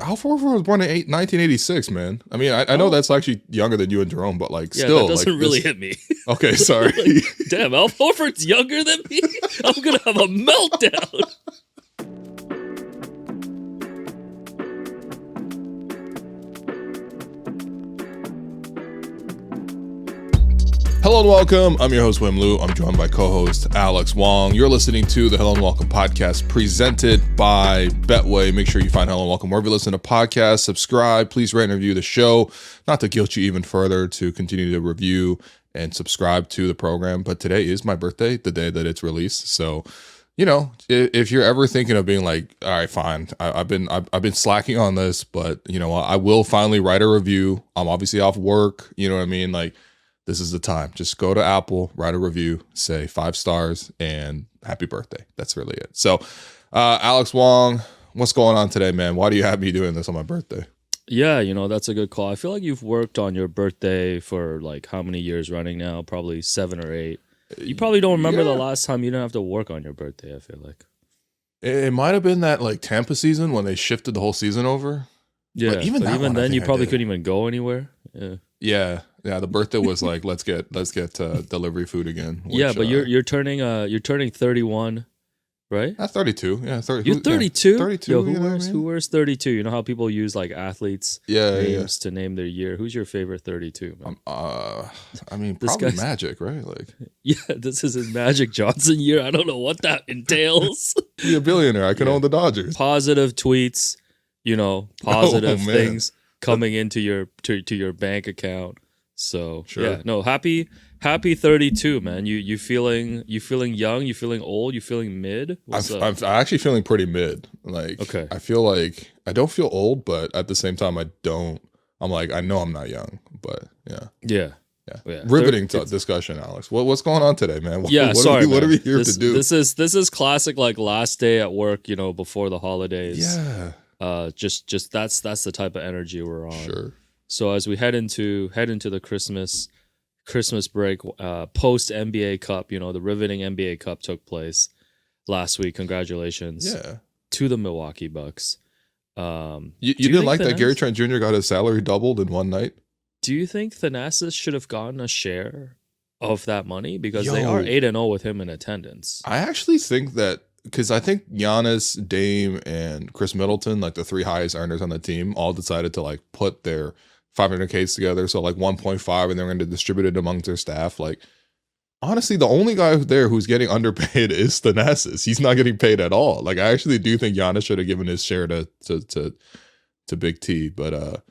Al Horford was born in 1986, man. I mean, I know that's actually younger than you and Jerome, but like still. That doesn't really hit me. Okay, sorry. Damn, Al Horford's younger than me? I'm going to have a meltdown. Hello and welcome. I'm your host, Wim Liu. I'm joined by co-host Alex Wong. You're listening to the Hello and Welcome podcast presented by Betway. Make sure you find Hello and Welcome wherever you listen to podcasts. Subscribe. Please rate and review the show. Not to guilt you even further to continue to review and subscribe to the program. But today is my birthday, the day that it's released. So, you know, if you're ever thinking of being like, all right, fine, I've been slacking on this, but you know, I will finally write a review. I'm obviously off work. You know what I mean? Like, this is the time. Just go to Apple, write a review, say 5 stars, and happy birthday. That's really it. So, Alex Wong, what's going on today, man? Why do you have me doing this on my birthday? Yeah, you know, that's a good call. I feel like you've worked on your birthday for like how many years running now? Probably 7 or 8. You probably don't remember the last time you didn't have to work on your birthday, I feel like. It might have been that like Tampa season when they shifted the whole season over. Yeah, but even then you probably couldn't even go anywhere. Yeah. Yeah, the birthday was like let's get delivery food again. Which, yeah, but you're turning 31, right? That's 32. Yeah, 30. You're 32. Yeah, 32. Yo, who wears 32? You know how people use like athletes' names to name their year. Who's your favorite 32? Man? I mean, probably Magic, right? Like, yeah, this is his Magic Johnson year. I don't know what that entails. Be a billionaire. I can own the Dodgers. Positive tweets, you know, positive things coming into your to your bank account. So sure. Yeah, no, happy 32, man. You feeling young? You feeling old? You feeling mid? I'm actually feeling pretty mid. Like, okay. I feel like I don't feel old, but at the same time, I don't. I'm like, I know I'm not young, but yeah. Riveting discussion, Alex. What's going on today, man? What are we here to do? This is classic, like last day at work, you know, before the holidays. Yeah. Just that's the type of energy we're on. Sure. So as we head into the Christmas break, post NBA Cup, you know, the riveting NBA Cup took place last week. Congratulations to the Milwaukee Bucks. You didn't like that Gary Trent Jr. got his salary doubled in one night? Do you think Thanasis should have gotten a share of that money? Because they are 8-0 with him in attendance. I actually think that, because I think Giannis, Dame, and Chris Middleton, like the 3 highest earners on the team, all decided to like put their 500Ks together, so like 1.5, and they're going to distribute it amongst their staff. Like, honestly, the only guy there who's getting underpaid is Thanasis. He's not getting paid at all. Like, I actually do think Giannis should have given his share to Big T, but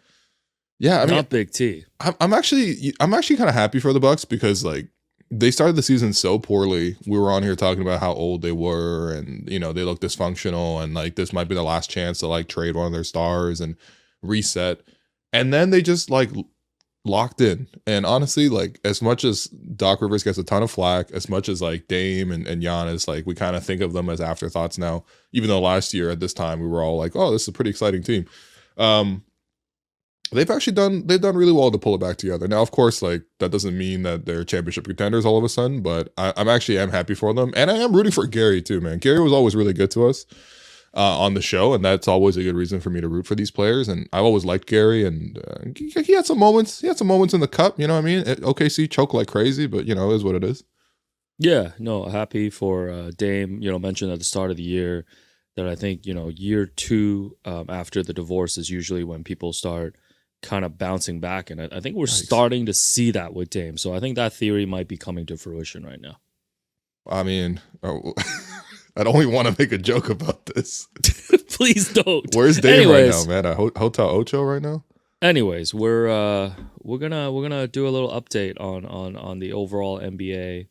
yeah, I mean, not Big T. I'm actually kind of happy for the Bucks because like they started the season so poorly. We were on here talking about how old they were, and you know they look dysfunctional, and like this might be the last chance to like trade one of their stars and reset. And then they just like locked in. And honestly, like as much as Doc Rivers gets a ton of flack, as much as like Dame and Giannis, like we kind of think of them as afterthoughts now, even though last year at this time we were all like, oh, this is a pretty exciting team. They've done really well to pull it back together. Now, of course, like that doesn't mean that they're championship contenders all of a sudden, but I'm happy for them. And I am rooting for Gary too, man. Gary was always really good to us on the show, and that's always a good reason for me to root for these players. And I've always liked Gary, and he had some moments. He had some moments in the cup, you know what I mean? OKC choked like crazy, but you know, it is what it is. Yeah, no, happy for Dame. You know, mentioned at the start of the year that I think, you know, year 2 after the divorce is usually when people start kind of bouncing back, and I think we're starting to see that with Dame. So I think that theory might be coming to fruition right now. I mean, I don't even want to make a joke about this. Please don't. Where's Dame right now, man? At Hotel Ocho right now? Anyways, we're gonna do a little update on the overall NBA,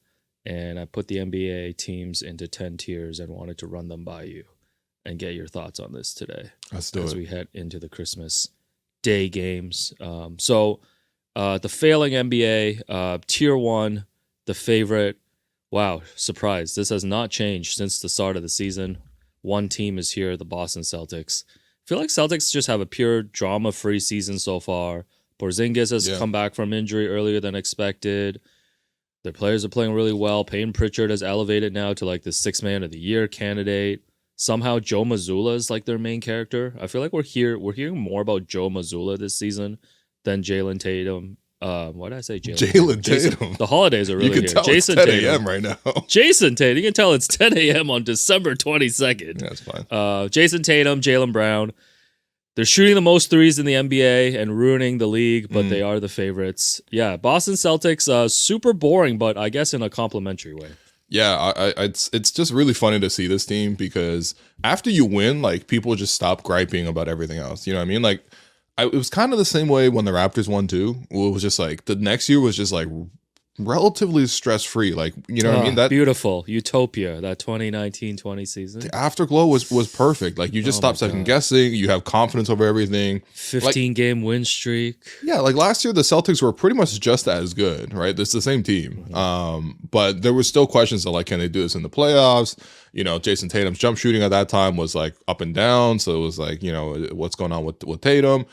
and I put the NBA teams into 10 tiers and wanted to run them by you and get your thoughts on this today. Let's do it. As we head into the Christmas Day games. So the failing NBA, tier 1, the favorite. Wow, surprise. This has not changed since the start of the season. One team is here, the Boston Celtics. I feel like Celtics just have a pure drama-free season so far. Porzingis has come back from injury earlier than expected. Their players are playing really well. Peyton Pritchard has elevated now to like the 6th man of the year candidate. somehow Joe Mazzulla is like their main character. I feel like we're hearing more about Joe Mazzulla this season than Jalen Tatum. Why did I say Jalen Tatum? The holidays are really you can here. Tell Jason it's 10 Tatum a.m. right now. Jason Tatum. You can tell it's 10 a.m. on December 22nd. Yeah, that's fine. Jason Tatum, Jaylen Brown. They're shooting the most threes in the NBA and ruining the league, but they are the favorites. Yeah, Boston Celtics, super boring, but I guess in a complimentary way. Yeah, it's just really funny to see this team because after you win, like people just stop griping about everything else. You know what I mean? Like it was kind of the same way when the Raptors won too. It was just like the next year was just like relatively stress free. Like you know what I mean? That beautiful utopia, that 2019-20 season. The afterglow was perfect. Like you just stop second guessing. You have confidence over everything. 15-game win streak. Yeah, like last year the Celtics were pretty much just as good, right? It's the same team. But there were still questions of like, can they do this in the playoffs? You know, Jason Tatum's jump shooting at that time was like up and down. So it was like, you know, what's going on with Tatum?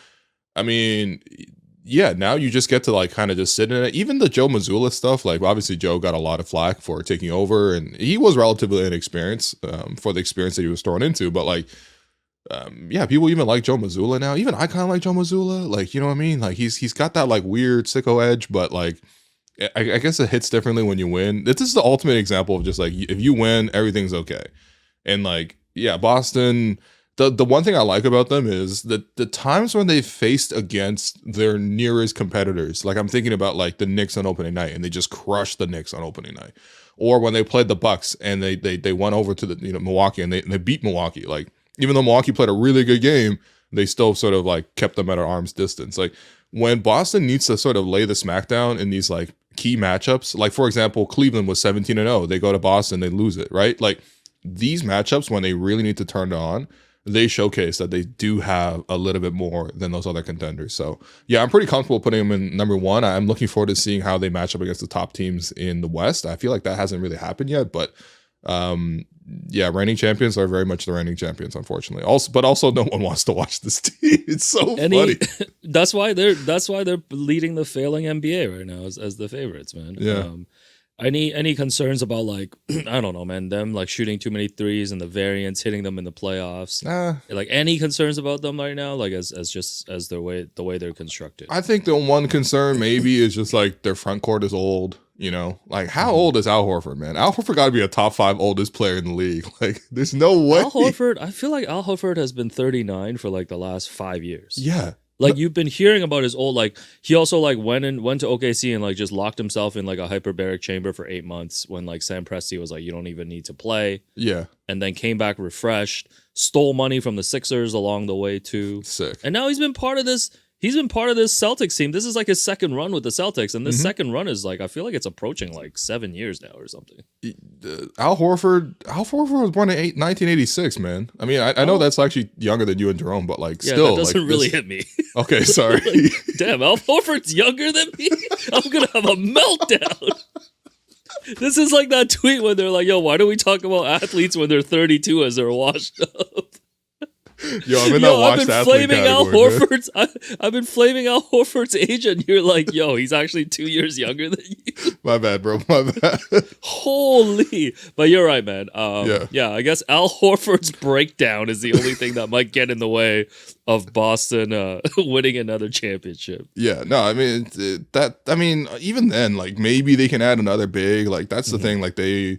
I mean, yeah, now you just get to like kind of just sit in it. Even the Joe Mazzulla stuff, like obviously Joe got a lot of flack for taking over, and he was relatively inexperienced for the experience that he was thrown into. But like, yeah, people even like Joe Mazzulla now. Even I kind of like Joe Mazzulla. Like, you know what I mean? Like he's got that like weird sicko edge, but like I guess it hits differently when you win. This is the ultimate example of just like if you win, everything's okay. And like, yeah, Boston. The one thing I like about them is that the times when they faced against their nearest competitors, like I'm thinking about like the Knicks on opening night and they just crushed the Knicks on opening night, or when they played the Bucks and they went over to the Milwaukee and they beat Milwaukee. Like even though Milwaukee played a really good game, they still sort of like kept them at an arm's distance. Like when Boston needs to sort of lay the smackdown in these like key matchups, like for example, Cleveland was 17-0, they go to Boston, they lose it, right? Like these matchups when they really need to turn it on, they showcase that they do have a little bit more than those other contenders. So yeah, I'm pretty comfortable putting them in number one. I'm looking forward to seeing how they match up against the top teams in the West. I feel like that hasn't really happened yet, but yeah, reigning champions are very much the reigning champions, unfortunately. But also no one wants to watch this team. It's so funny. That's why they're leading the failing NBA right now as the favorites, man. Yeah. Any concerns about like I don't know, man, them like shooting too many threes and the variance hitting them in the playoffs? Like any concerns about them right now, like as the way they're constructed? I think the one concern maybe is just like their front court is old. You know, like how old is Al Horford, man? Al Horford got to be a top 5 oldest player in the league. Like, there's no way. Al Horford, I feel like Al Horford has been 39 for like the last 5 years. Yeah. Like you've been hearing about his old, like he also like went to OKC and like just locked himself in like a hyperbaric chamber for 8 months when like Sam Presti was like, you don't even need to play. Yeah. And then came back refreshed, stole money from the Sixers along the way too. Sick. And now he's been part of this Celtics team. This is like his second run with the Celtics. And this second run is like, I feel like it's approaching like 7 years now or something. Al Horford was born in 1986, man. I mean, I know that's actually younger than you and Jerome, but like still. That doesn't like, really hit me. Okay, sorry. Like, damn, Al Horford's younger than me? I'm going to have a meltdown. This is like that tweet when they're like, yo, why do we talk about athletes when they're 32 as they're washed up? Yo, I'm in that watched athlete category. I've been flaming Al Horford's age, and you're like, yo, he's actually 2 years younger than you. My bad, bro. My bad. Holy. But you're right, man. Yeah, I guess Al Horford's breakdown is the only thing that might get in the way of Boston winning another championship. Yeah, no, I mean, even then, like, maybe they can add another big. Like, that's the thing. Like, they're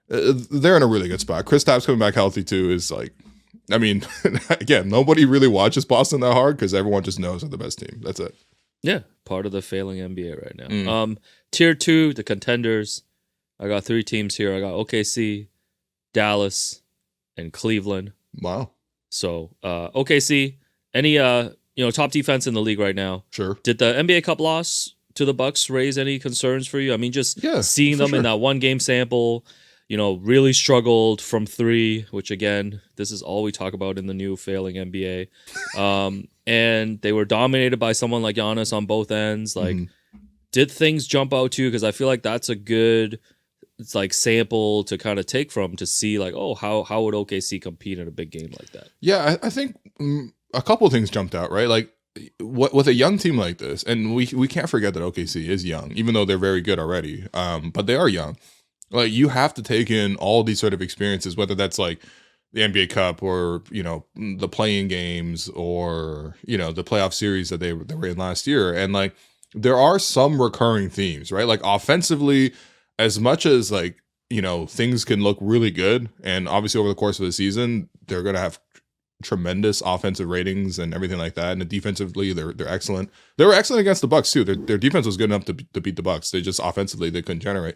in a really good spot. Kristaps coming back healthy, too, is like, I mean, again, nobody really watches Boston that hard because everyone just knows they're the best team. That's it. Yeah, part of the failing NBA right now. Tier 2, the contenders. I got 3 teams here. I got OKC, Dallas, and Cleveland. Wow. So OKC, any top defense in the league right now. Sure. Did the NBA Cup loss to the Bucks raise any concerns for you? I mean, just seeing them in that one game sample. Really struggled from 3, which again, this is all we talk about in the new failing NBA. And they were dominated by someone like Giannis on both ends. Like, did things jump out to you? Because I feel like that's a good sample to kind of take from to see like, oh, how would OKC compete in a big game like that? Yeah, I think a couple of things jumped out, right? Like, with a young team like this, and we can't forget that OKC is young, even though they're very good already. But they are young. Like, you have to take in all these sort of experiences, whether that's like the NBA Cup or, the playing games or, the playoff series that they were in last year. And like, there are some recurring themes, right? Like offensively, as much as like, things can look really good. And obviously over the course of the season, they're going to have tremendous offensive ratings and everything like that. And defensively, they're excellent. They were excellent against the Bucks too. Their defense was good enough to beat the Bucks. They just offensively, they couldn't generate.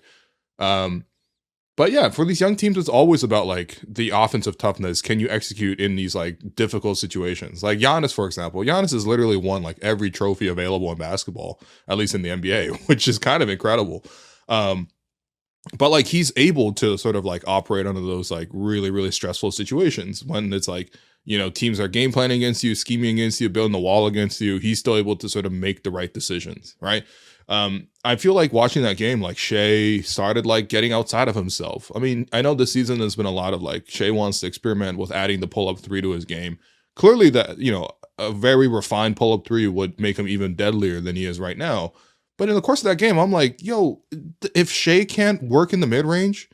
But yeah, for these young teams, it's always about like the offensive toughness. Can you execute in these like difficult situations? Like Giannis, for example. Giannis has literally won like every trophy available in basketball, at least in the NBA, which is kind of incredible. But like he's able to sort of like operate under those like really, really stressful situations when it's like, teams are game planning against you, scheming against you, building the wall against you. He's still able to sort of make the right decisions, right? I feel like watching that game, like Shea started like getting outside of himself. I mean, I know this season there's been a lot of like Shea wants to experiment with adding the pull-up three to his game. Clearly that, a very refined pull-up three would make him even deadlier than he is right now. But in the course of that game, I'm like, yo, if Shea can't work in the mid-range,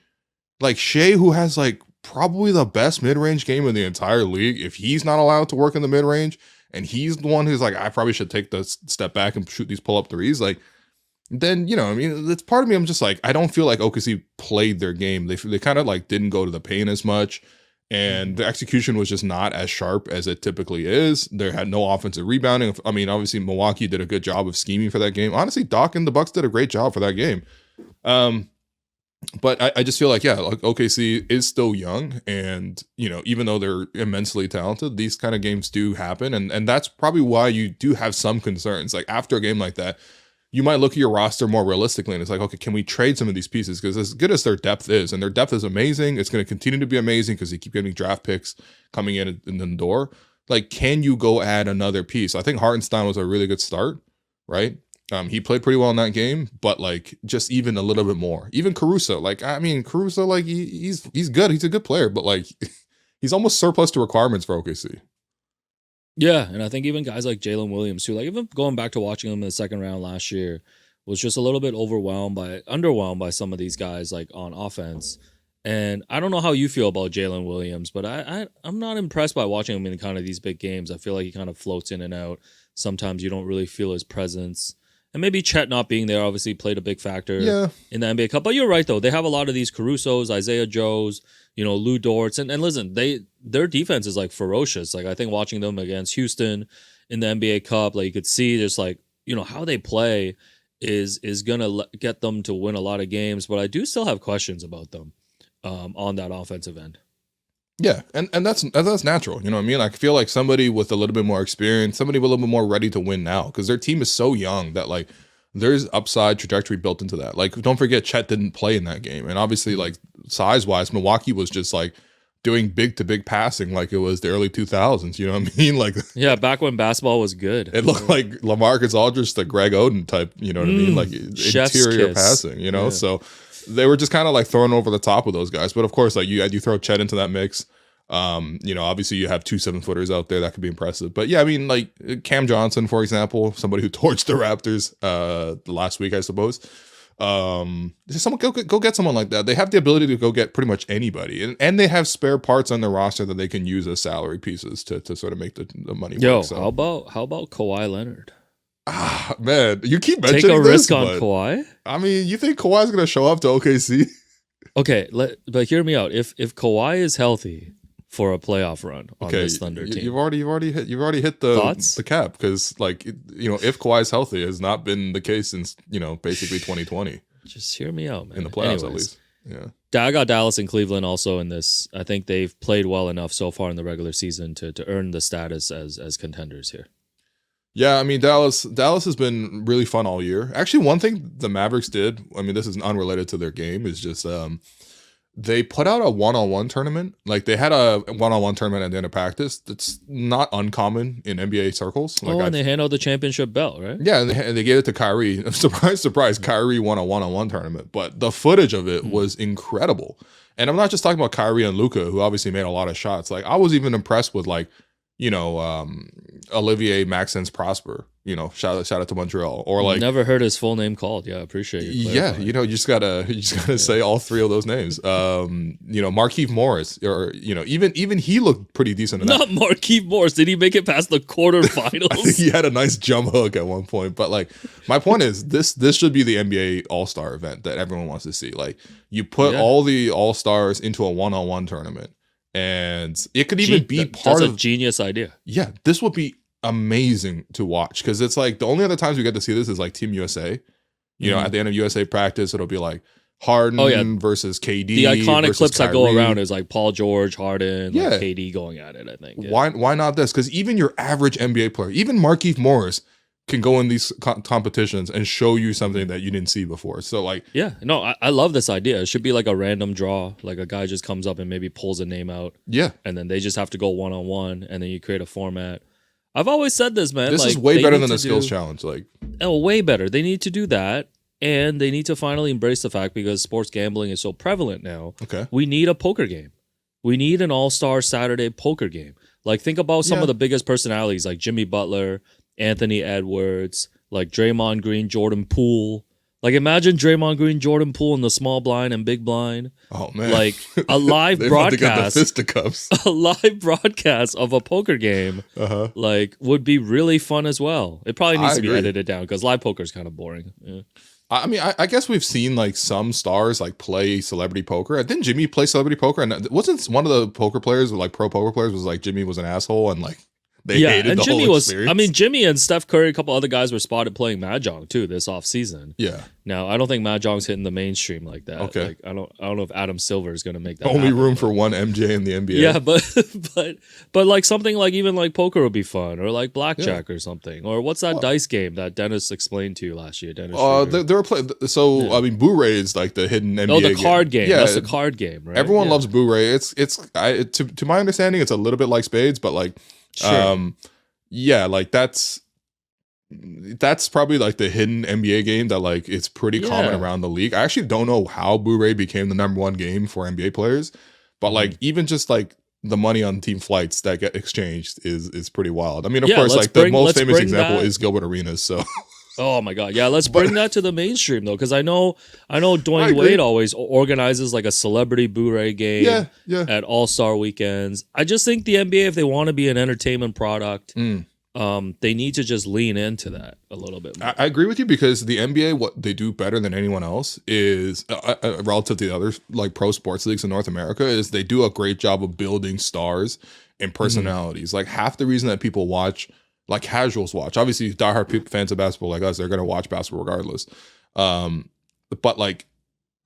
like Shea, who has like probably the best mid-range game in the entire league, if he's not allowed to work in the mid-range and he's the one who's like, I probably should take the step back and shoot these pull-up threes, like, then, it's part of me. I'm just like, I don't feel like OKC played their game. They kind of like didn't go to the paint as much. And the execution was just not as sharp as it typically is. They had no offensive rebounding. I mean, obviously Milwaukee did a good job of scheming for that game. Honestly, Doc and the Bucks did a great job for that game. But I just feel like, like OKC is still young. And, even though they're immensely talented, these kind of games do happen. And that's probably why you do have some concerns. Like after a game like that, you might look at your roster more realistically and it's like, okay, can we trade some of these pieces? Because as good as their depth is, and their depth is amazing, it's going to continue to be amazing because they keep getting draft picks coming in the door. Like, can you go add another piece? I think Hartenstein was a really good start, right? He played pretty well in that game, but like just even a little bit more. Even Caruso, like, I mean, Caruso, like he's good. He's a good player, but like he's almost surplus to requirements for OKC. Yeah, and I think even guys like Jalen Williams, who like even going back to watching him in the second round last year, was just a little bit underwhelmed by some of these guys like on offense. And I don't know how you feel about Jalen Williams, but I'm not impressed by watching him in kind of these big games. I feel like he kind of floats in and out. Sometimes you don't really feel his presence. And maybe Chet not being there obviously played a big factor in the NBA Cup. But you're right, though. They have a lot of these Carusos, Isaiah Joes, Lou Dortz. And listen, their defense is like ferocious. Like I think watching them against Houston in the NBA Cup, like you could see just like, how they play is going to get them to win a lot of games. But I do still have questions about them on that offensive end. Yeah, and that's natural. You know what I mean? I feel like somebody with a little bit more experience, somebody with a little bit more ready to win now, because their team is so young that like there's upside trajectory built into that. Like, don't forget Chet didn't play in that game, and obviously like size wise, Milwaukee was just like doing big to big passing like it was the early 2000s. You know what I mean? Like back when basketball was good. It looked like LaMarcus Aldridge, the Greg Oden type. You know what I mean? Like interior passing. So. They were just kind of like thrown over the top with those guys. But of course, like you throw Chet into that mix. Obviously you have 2 7-footers out there that could be impressive. But yeah, I mean, like Cam Johnson, for example, somebody who torched the Raptors last week, I suppose. Someone go get someone like that. They have the ability to go get pretty much anybody, and they have spare parts on their roster that they can use as salary pieces to sort of make the money work. So. How about Kawhi Leonard? Ah, man, you keep mentioning take a this, risk on Kawhi. I mean, you think Kawhi's gonna show up to OKC? Okay, but hear me out. If Kawhi is healthy for a playoff run on this Thunder team, you've already hit the cap, because like if Kawhi's healthy, has not been the case since basically 2020. Just hear me out, man. In the playoffs, at least. Yeah. I got Dallas and Cleveland also in this. I think they've played well enough so far in the regular season to earn the status as contenders here. Yeah, I mean, Dallas has been really fun all year. Actually, one thing the Mavericks did, I mean, this is unrelated to their game, is just they put out a one-on-one tournament. Like, they had a one-on-one tournament at the end of practice. That's not uncommon in NBA circles. Like, and they handled the championship belt, right? Yeah, and they gave it to Kyrie. Surprise, Kyrie won a one-on-one tournament. But the footage of it was incredible. And I'm not just talking about Kyrie and Luka, who obviously made a lot of shots. Like, I was even impressed with, like, Olivier Maxence Prosper. Shout out to Montreal, or like never heard his full name called. Yeah, I appreciate you. Yeah, you just gotta say all three of those names. Markieff Morris, or even he looked pretty decent. Not Markieff Morris. Did he make it past the quarterfinals? I think he had a nice jump hook at one point. But like, my point is this should be the NBA All-Star event that everyone wants to see. Like, you put all the All-Stars into a one-on-one tournament, and it could even be part of a genius idea. Yeah, this would be amazing to watch, because it's like the only other times we get to see this is like Team USA. At the end of USA practice, it'll be like Harden versus KD. The iconic clips Kyrie. that go around is like Paul George, Harden, like KD going at it, I think. Yeah. Why not this? Because even your average NBA player, even Markieff Morris, can go in these competitions and show you something that you didn't see before. So like, I love this idea. It should be like a random draw. Like a guy just comes up and maybe pulls a name out. Yeah. And then they just have to go one-on-one, and then you create a format. I've always said this, man. This is way better than the skills challenge. Like, way better. They need to do that, and they need to finally embrace the fact, because sports gambling is so prevalent now. Okay, we need a poker game. We need an all-star Saturday poker game. Like, think about some of the biggest personalities, like Jimmy Butler, Anthony Edwards, like Draymond Green, Jordan Poole. Like, imagine Draymond Green, Jordan Poole in the small blind and big blind. Oh man! Like a live broadcast, the fisticuffs. A live broadcast of a poker game, like, would be really fun as well. It probably needs to be edited down, because live poker is kind of boring. Yeah. I mean, I guess we've seen like some stars like play celebrity poker. Didn't Jimmy play celebrity poker? And wasn't one of the poker players, like pro poker players, was like Jimmy was an asshole and like they hated and the Jimmy whole was. experience? I mean, Jimmy and Steph Curry, a couple other guys were spotted playing mahjong too this off season. Yeah. Now, I don't think mahjong's hitting the mainstream like that. Okay. Like, I don't know if Adam Silver is going to make that. Only happen, room for one MJ in the NBA. Yeah, but like something like even like poker would be fun, or like blackjack or something, or what's that dice game that Dennis explained to you last year? Dennis. They were playing. So I mean, Boo-Ray is like the hidden NBA. Oh, the card game. Yeah, That's the card game, right? Everyone loves Boo-Ray. To my understanding, it's a little bit like spades, but like, like that's probably like the hidden NBA game that like it's pretty common around the league. I actually don't know how Boo-Ray became the #1 game for NBA players, but like even just like the money on team flights that get exchanged is pretty wild. I mean, of course, like the most famous example is Gilbert Arenas. So. Oh my God. Yeah, let's bring that to the mainstream though, because I know Dwayne Wade always organizes like a celebrity Boo-Ray game at All-Star weekends. I just think the NBA, if they want to be an entertainment product, they need to just lean into that a little bit more. I agree with you, because the NBA, what they do better than anyone else is relative to the other like pro sports leagues in North America, is they do a great job of building stars and personalities. Like half the reason that people watch, like casuals watch, obviously diehard fans of basketball like us, they're going to watch basketball regardless. But like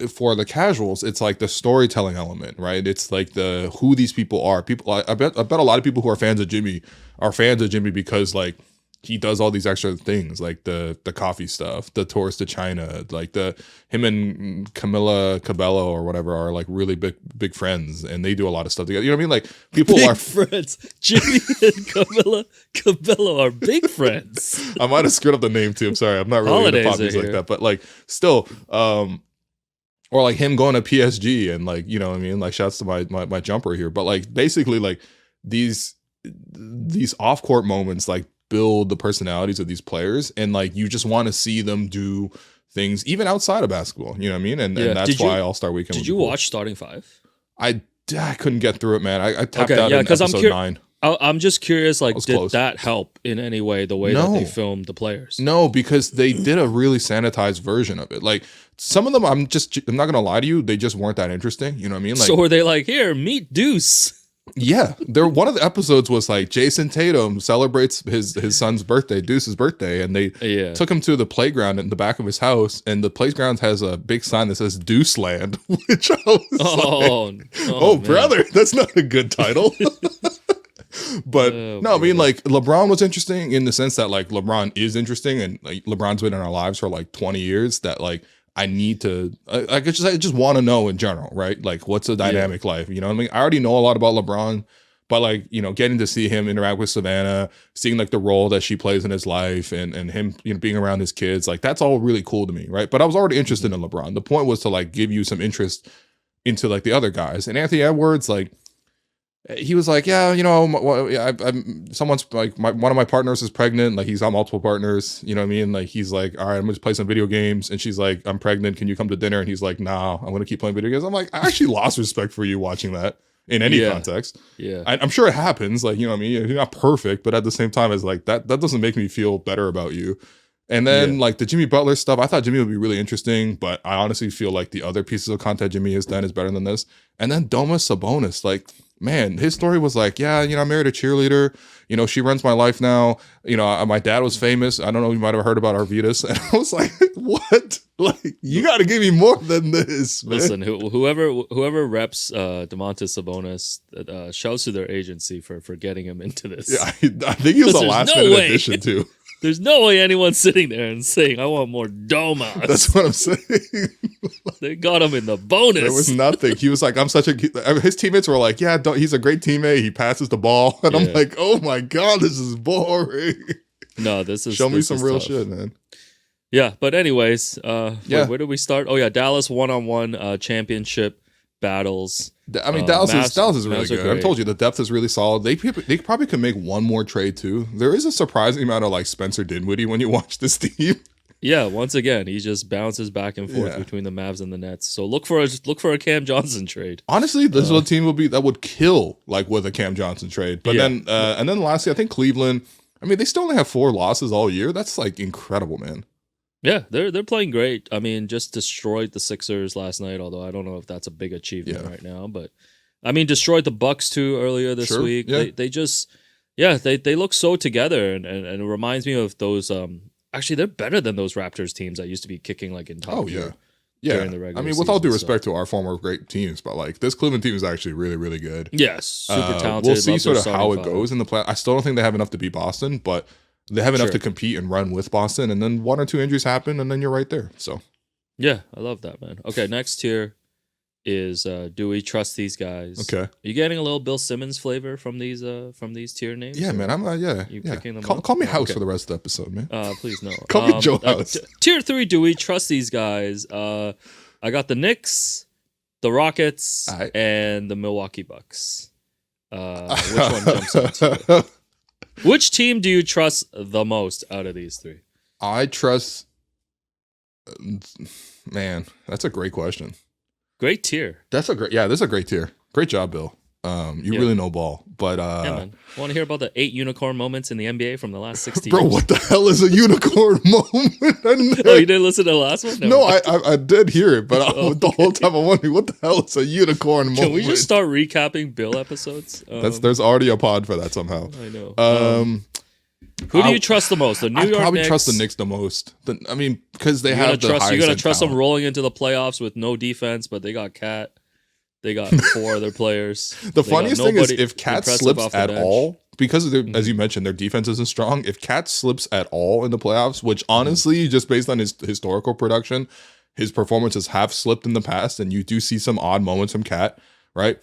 for the casuals, it's like the storytelling element, right? It's like the who these people are. People, I bet a lot of people who are fans of Jimmy are fans of Jimmy because like he does all these extra things, like the coffee stuff, the tours to China, like him and Camila Cabello or whatever are like really big friends, and they do a lot of stuff together. You know what I mean? Like people are friends. Jimmy and Camila Cabello are big friends. I might have screwed up the name too. I'm sorry. I'm not really into pop music like that, but like still, or like him going to PSG and like, you know what I mean? Like shouts to my jumper here, but like basically like these off court moments like build the personalities of these players, and like you just want to see them do things even outside of basketball, you know what I mean? And that's why All-Star Weekend. Did you watch Starting Five? I couldn't get through it, man. I tapped out in episode 9. I'm just curious, like, did that help in any way, the way that they filmed the players? No, because they did a really sanitized version of it. Like, some of them, I'm not gonna lie to you, they just weren't that interesting. You know what I mean? Like, so were they like, here, meet Deuce? Yeah, one of the episodes was like Jason Tatum celebrates his son's birthday, Deuce's birthday, and they took him to the playground in the back of his house, and the playground has a big sign that says Deuce Land, which I was oh brother, that's not a good title. But I mean, like LeBron was interesting in the sense that like LeBron is interesting, and like LeBron's been in our lives for like 20 years. That like I need to, I just want to know in general, right? Like, what's a dynamic life? You know what I mean? I already know a lot about LeBron, but like, you know, getting to see him interact with Savannah, seeing like the role that she plays in his life, and him, you know, being around his kids, like that's all really cool to me, right? But I was already interested in LeBron. The point was to like give you some interest into like the other guys. And Anthony Edwards, like, he was like, yeah, you know, someone's like, one of my partners is pregnant. Like, he's got multiple partners. You know what I mean? Like, he's like, all right, I'm gonna just play some video games. And she's like, I'm pregnant. Can you come to dinner? And he's like, nah, I'm gonna keep playing video games. I'm like, I actually lost respect for you watching that in any context. Yeah. I'm sure it happens. Like, you know what I mean? You're not perfect, but at the same time, it's like that doesn't make me feel better about you. And then like the Jimmy Butler stuff, I thought Jimmy would be really interesting, but I honestly feel like the other pieces of content Jimmy has done is better than this. And then Domas Sabonis, like, man, his story was like, yeah, you know, I married a cheerleader. You know, she runs my life now. You know, my dad was famous. I don't know, you might have heard about Arvidas. And I was like, what? Like, you got to give me more than this, man. Listen, whoever reps Domantas Sabonis, shouts to their agency for getting him into this. Yeah, I think he was a last minute addition too. There's no way anyone's sitting there and saying, I want more Domas. That's what I'm saying. They got him in the bonus. There was nothing. He was like, his teammates were like, yeah, he's a great teammate. He passes the ball. And I'm like, oh my God, this is boring. No, this is. Show me some real tough. shit, man. Yeah, but anyways, where did we start? Oh yeah, Dallas 1-on-1 championship battles. I mean, Dallas is really good. I've told you the depth is really solid. They probably could make one more trade too. There is a surprising amount of like Spencer Dinwiddie when you watch this team. Yeah, once again, he just bounces back and forth between the Mavs and the Nets. So look for a Cam Johnson trade. Honestly, this is a team that would kill like with a Cam Johnson trade. But then and then lastly, I think Cleveland. I mean, they still only have 4 losses all year. That's like incredible, man. Yeah, they're playing great. I mean, just destroyed the Sixers last night, although I don't know if that's a big achievement right now. But I mean, destroyed the Bucks too earlier this week. Yeah. They just they look so together, and it reminds me of those. Actually, they're better than those Raptors teams that used to be kicking like in top gear. During the regular season, with all due respect to our former great teams, but like this Cleveland team is actually really, really good. Yes, super talented. We'll see sort of how it goes in the play. I still don't think they have enough to beat Boston, but they have enough to compete and run with Boston, and then 1 or 2 injuries happen, and then you're right there. So, yeah, I love that, man. Okay, next tier is do we trust these guys? Okay, are you getting a little Bill Simmons flavor from these tier names? Yeah, man. I'm you picking them. Call me House for the rest of the episode, man. Please no. Call me Joe House. Tier 3, do we trust these guys? I got the Knicks, the Rockets, and the Milwaukee Bucks. Which one jumps out to you? Which team do you trust the most out of these 3? I trust. Man, that's a great question. Great tier. This is a great tier. Great job, Bill. You really know ball, but man. Want to hear about the 8 unicorn moments in the NBA from the last 60 years? Bro, what the hell is a unicorn moment? Oh, you didn't listen to the last one? No, I did hear it, but the whole time I'm wondering what the hell is a unicorn moment. Can we just start recapping Bill episodes? There's already a pod for that somehow. I know. Who do you trust the most? The New York Knicks? I probably trust the Knicks the most. Because they have the highest. You're gonna trust them rolling into the playoffs with no defense, but they got Cat. They got 4 other players. The funniest thing is if Cat slips at all, because as you mentioned, their defense isn't strong. If Cat slips at all in the playoffs, which honestly, just based on his historical production, his performances have slipped in the past, and you do see some odd moments from Cat, right?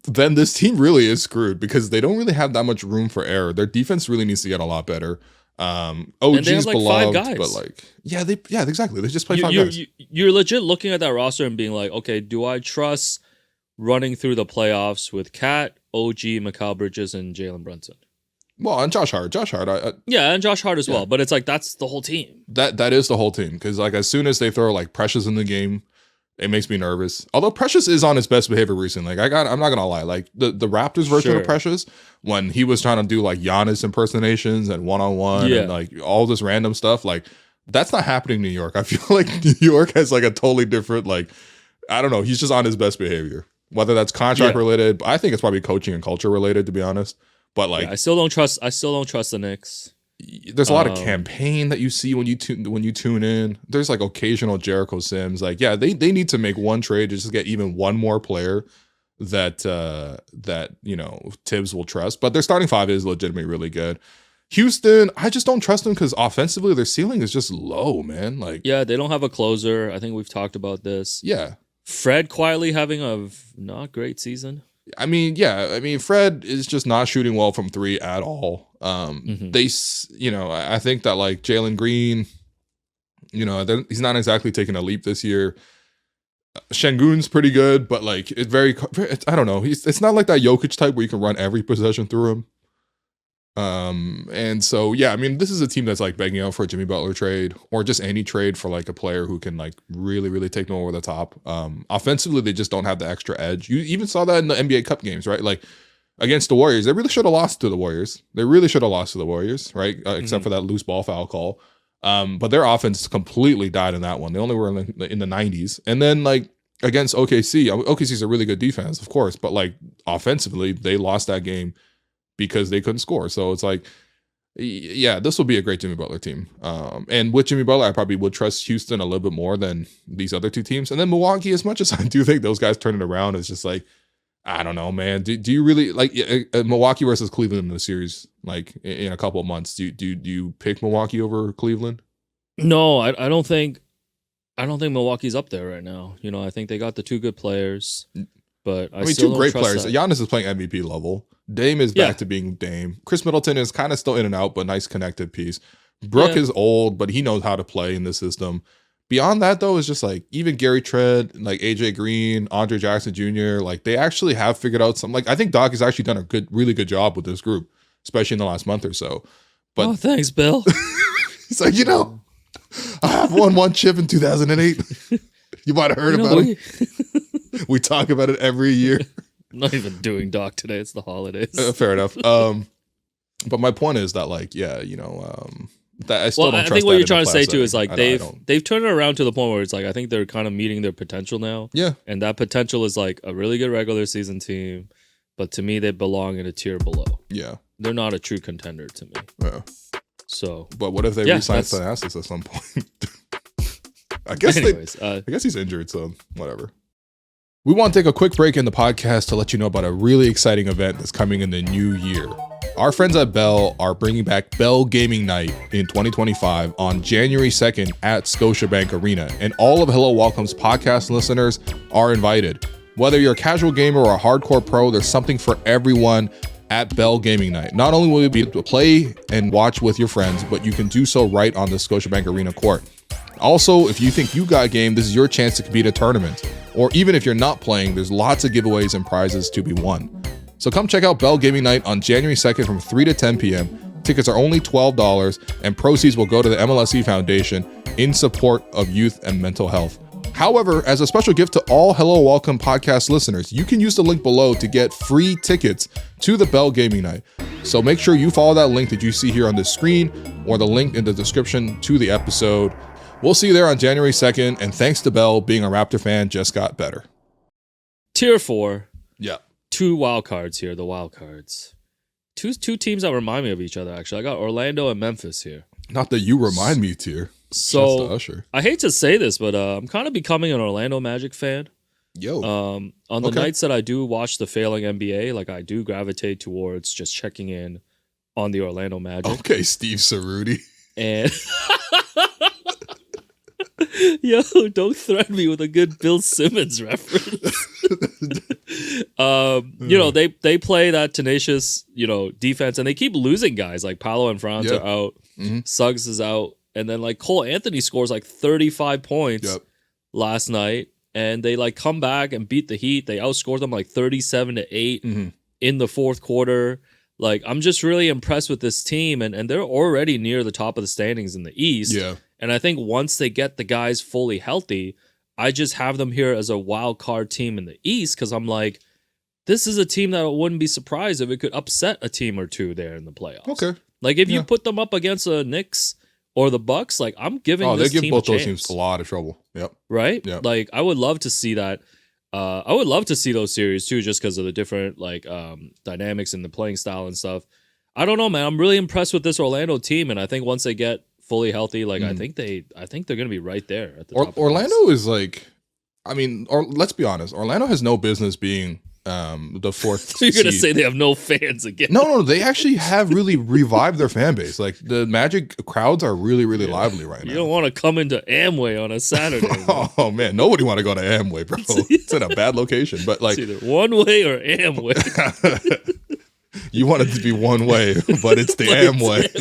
Then this team really is screwed because they don't really have that much room for error. Their defense really needs to get a lot better. OG's beloved, 5 guys. But like, exactly. They just play 5 guys. You're legit looking at that roster and being like, okay, do I trust running through the playoffs with Cat, OG, Mikal Bridges, and Jalen Brunson? Well, and Josh Hart. And Josh Hart as well. But it's like that's the whole team. That is the whole team because like as soon as they throw like Precious in the game, it makes me nervous. Although Precious is on his best behavior recently. Like I'm not gonna lie. Like the Raptors version of Precious, when he was trying to do like Giannis impersonations and 1-on-1 and like all this random stuff, like that's not happening in New York. I feel like New York has like a totally different like I don't know. He's just on his best behavior. Whether that's contract related, I think it's probably coaching and culture related, to be honest. But like, I still don't trust the Knicks. There's a lot of campaign that you see when you tune in. There's like occasional Jericho Sims. Like, yeah, they need to make one trade to just get even one more player that Tibbs will trust. But their starting 5 is legitimately really good. Houston, I just don't trust them because offensively their ceiling is just low, man. Like, yeah, they don't have a closer. I think we've talked about this. Yeah. Fred quietly having a not great season. I mean, Fred is just not shooting well from 3 at all. I think that like Jalen Green, he's not exactly taking a leap this year. Şengün's pretty good, but like I don't know. It's not like that Jokic type where you can run every possession through him. And so yeah, I mean, this is a team that's like begging out for a Jimmy Butler trade or just any trade for like a player who can like really, really take them over the top. Offensively, they just don't have the extra edge. You even saw that in the NBA Cup games, right? Like against the Warriors, they really should have lost to the Warriors. Right? Except for that loose ball foul call. But their offense completely died in that one. They only were in the 90s. And then like against OKC's a really good defense, of course, but like offensively, they lost that game because they couldn't score. So it's like, yeah, this will be a great Jimmy Butler team. And with Jimmy Butler, I probably would trust Houston a little bit more than these other two teams. And then Milwaukee, as much as I do think those guys turn it around, is just like, I don't know, man. Do you really like Milwaukee versus Cleveland in the series? Like in a couple of months, do you pick Milwaukee over Cleveland? No, I don't think Milwaukee's up there right now. You know, I think they got the two good players, but I mean, still two great don't trust players. that. Giannis is playing MVP level. Dame is back to being Dame. Chris Middleton is kind of still in and out, but nice connected piece. Brooke is old, but he knows how to play in the system. Beyond that, though, is just like even Gary Trent, like AJ Green, Andre Jackson Jr., like they actually have figured out some. Like I think Doc has actually done a really good job with this group, especially in the last month or so. But thanks, Bill. He's like, I have won one chip in 2008. You might have heard about it. We talk about it every year. I'm not even doing Doc today. It's the holidays. Fair enough. But my point is that, like, yeah, that I still don't trust. I think what that you're trying to say setting. too is like they've turned it around to the point where it's like I think they're kind of meeting their potential now. Yeah, and that potential is like a really good regular season team, but to me they belong in a tier below. Yeah, they're not a true contender to me. Yeah. So, but what if they re-sign Thanasis at some point? I guess I guess he's injured, so whatever. We want to take a quick break in the podcast to let you know about a really exciting event that's coming in the new year. Our friends at Bell are bringing back Bell Gaming Night in 2025 on January 2nd at Scotiabank Arena, and all of Hello Welcome's podcast listeners are invited. Whether you're a casual gamer or a hardcore pro, there's something for everyone at Bell Gaming Night. Not only will you be able to play and watch with your friends, but you can do so right on the Scotiabank Arena court. Also, if you think you got game, this is your chance to compete at a tournament. Or even if you're not playing, there's lots of giveaways and prizes to be won. So come check out Bell Gaming Night on January 2nd from 3 to 10 p.m. Tickets are only $12 and proceeds will go to the MLSE Foundation in support of youth and mental health. However, as a special gift to all Hello Welcome podcast listeners, you can use the link below to get free tickets to the Bell Gaming Night. So make sure you follow that link that you see here on the screen or the link in the description to the episode. We'll see you there on January 2nd, and thanks to Bell, being a Raptor fan just got better. Tier 4. Yeah. 2 wild cards here, the wild cards. Two teams that remind me of each other, actually. I got Orlando and Memphis here. Not that you remind me, tier. So, Usher. I hate to say this, but I'm kind of becoming an Orlando Magic fan. Yo. On the nights that I do watch the failing NBA, like I do gravitate towards just checking in on the Orlando Magic. Okay, Steve Cerruti. And... Yo, don't threaten me with a good Bill Simmons reference. They play that tenacious, defense, and they keep losing guys. Like Paolo and Franz are out, Suggs is out, and then like Cole Anthony scores like 35 points last night, and they like come back and beat the Heat. They outscored them like 37-8 in the fourth quarter. Like I'm just really impressed with this team, and they're already near the top of the standings in the East. Yeah. And I think once they get the guys fully healthy, I just have them here as a wild card team in the East because I'm like, this is a team that I wouldn't be surprised if it could upset a team or two there in the playoffs. Okay. Like if you put them up against the Knicks or the Bucks, like I'm giving this team a chance. They give both those teams a lot of trouble. Yep. Right? Yep. Like I would love to see that. I would love to see those series too, just because of the different dynamics and the playing style and stuff. I don't know, man. I'm really impressed with this Orlando team, and I think once they get fully healthy, I think they're gonna be right there at the top. Orlando is like, let's be honest. Orlando has no business being the fourth. So you're gonna say they have no fans again? No, they actually have really revived their fan base. Like the Magic crowds are really, really lively right now. You don't want to come into Amway on a Saturday. Oh man, nobody want to go to Amway, bro. It's in a bad location, but like it's either one way or Amway. You want it to be one way, but it's the Amway.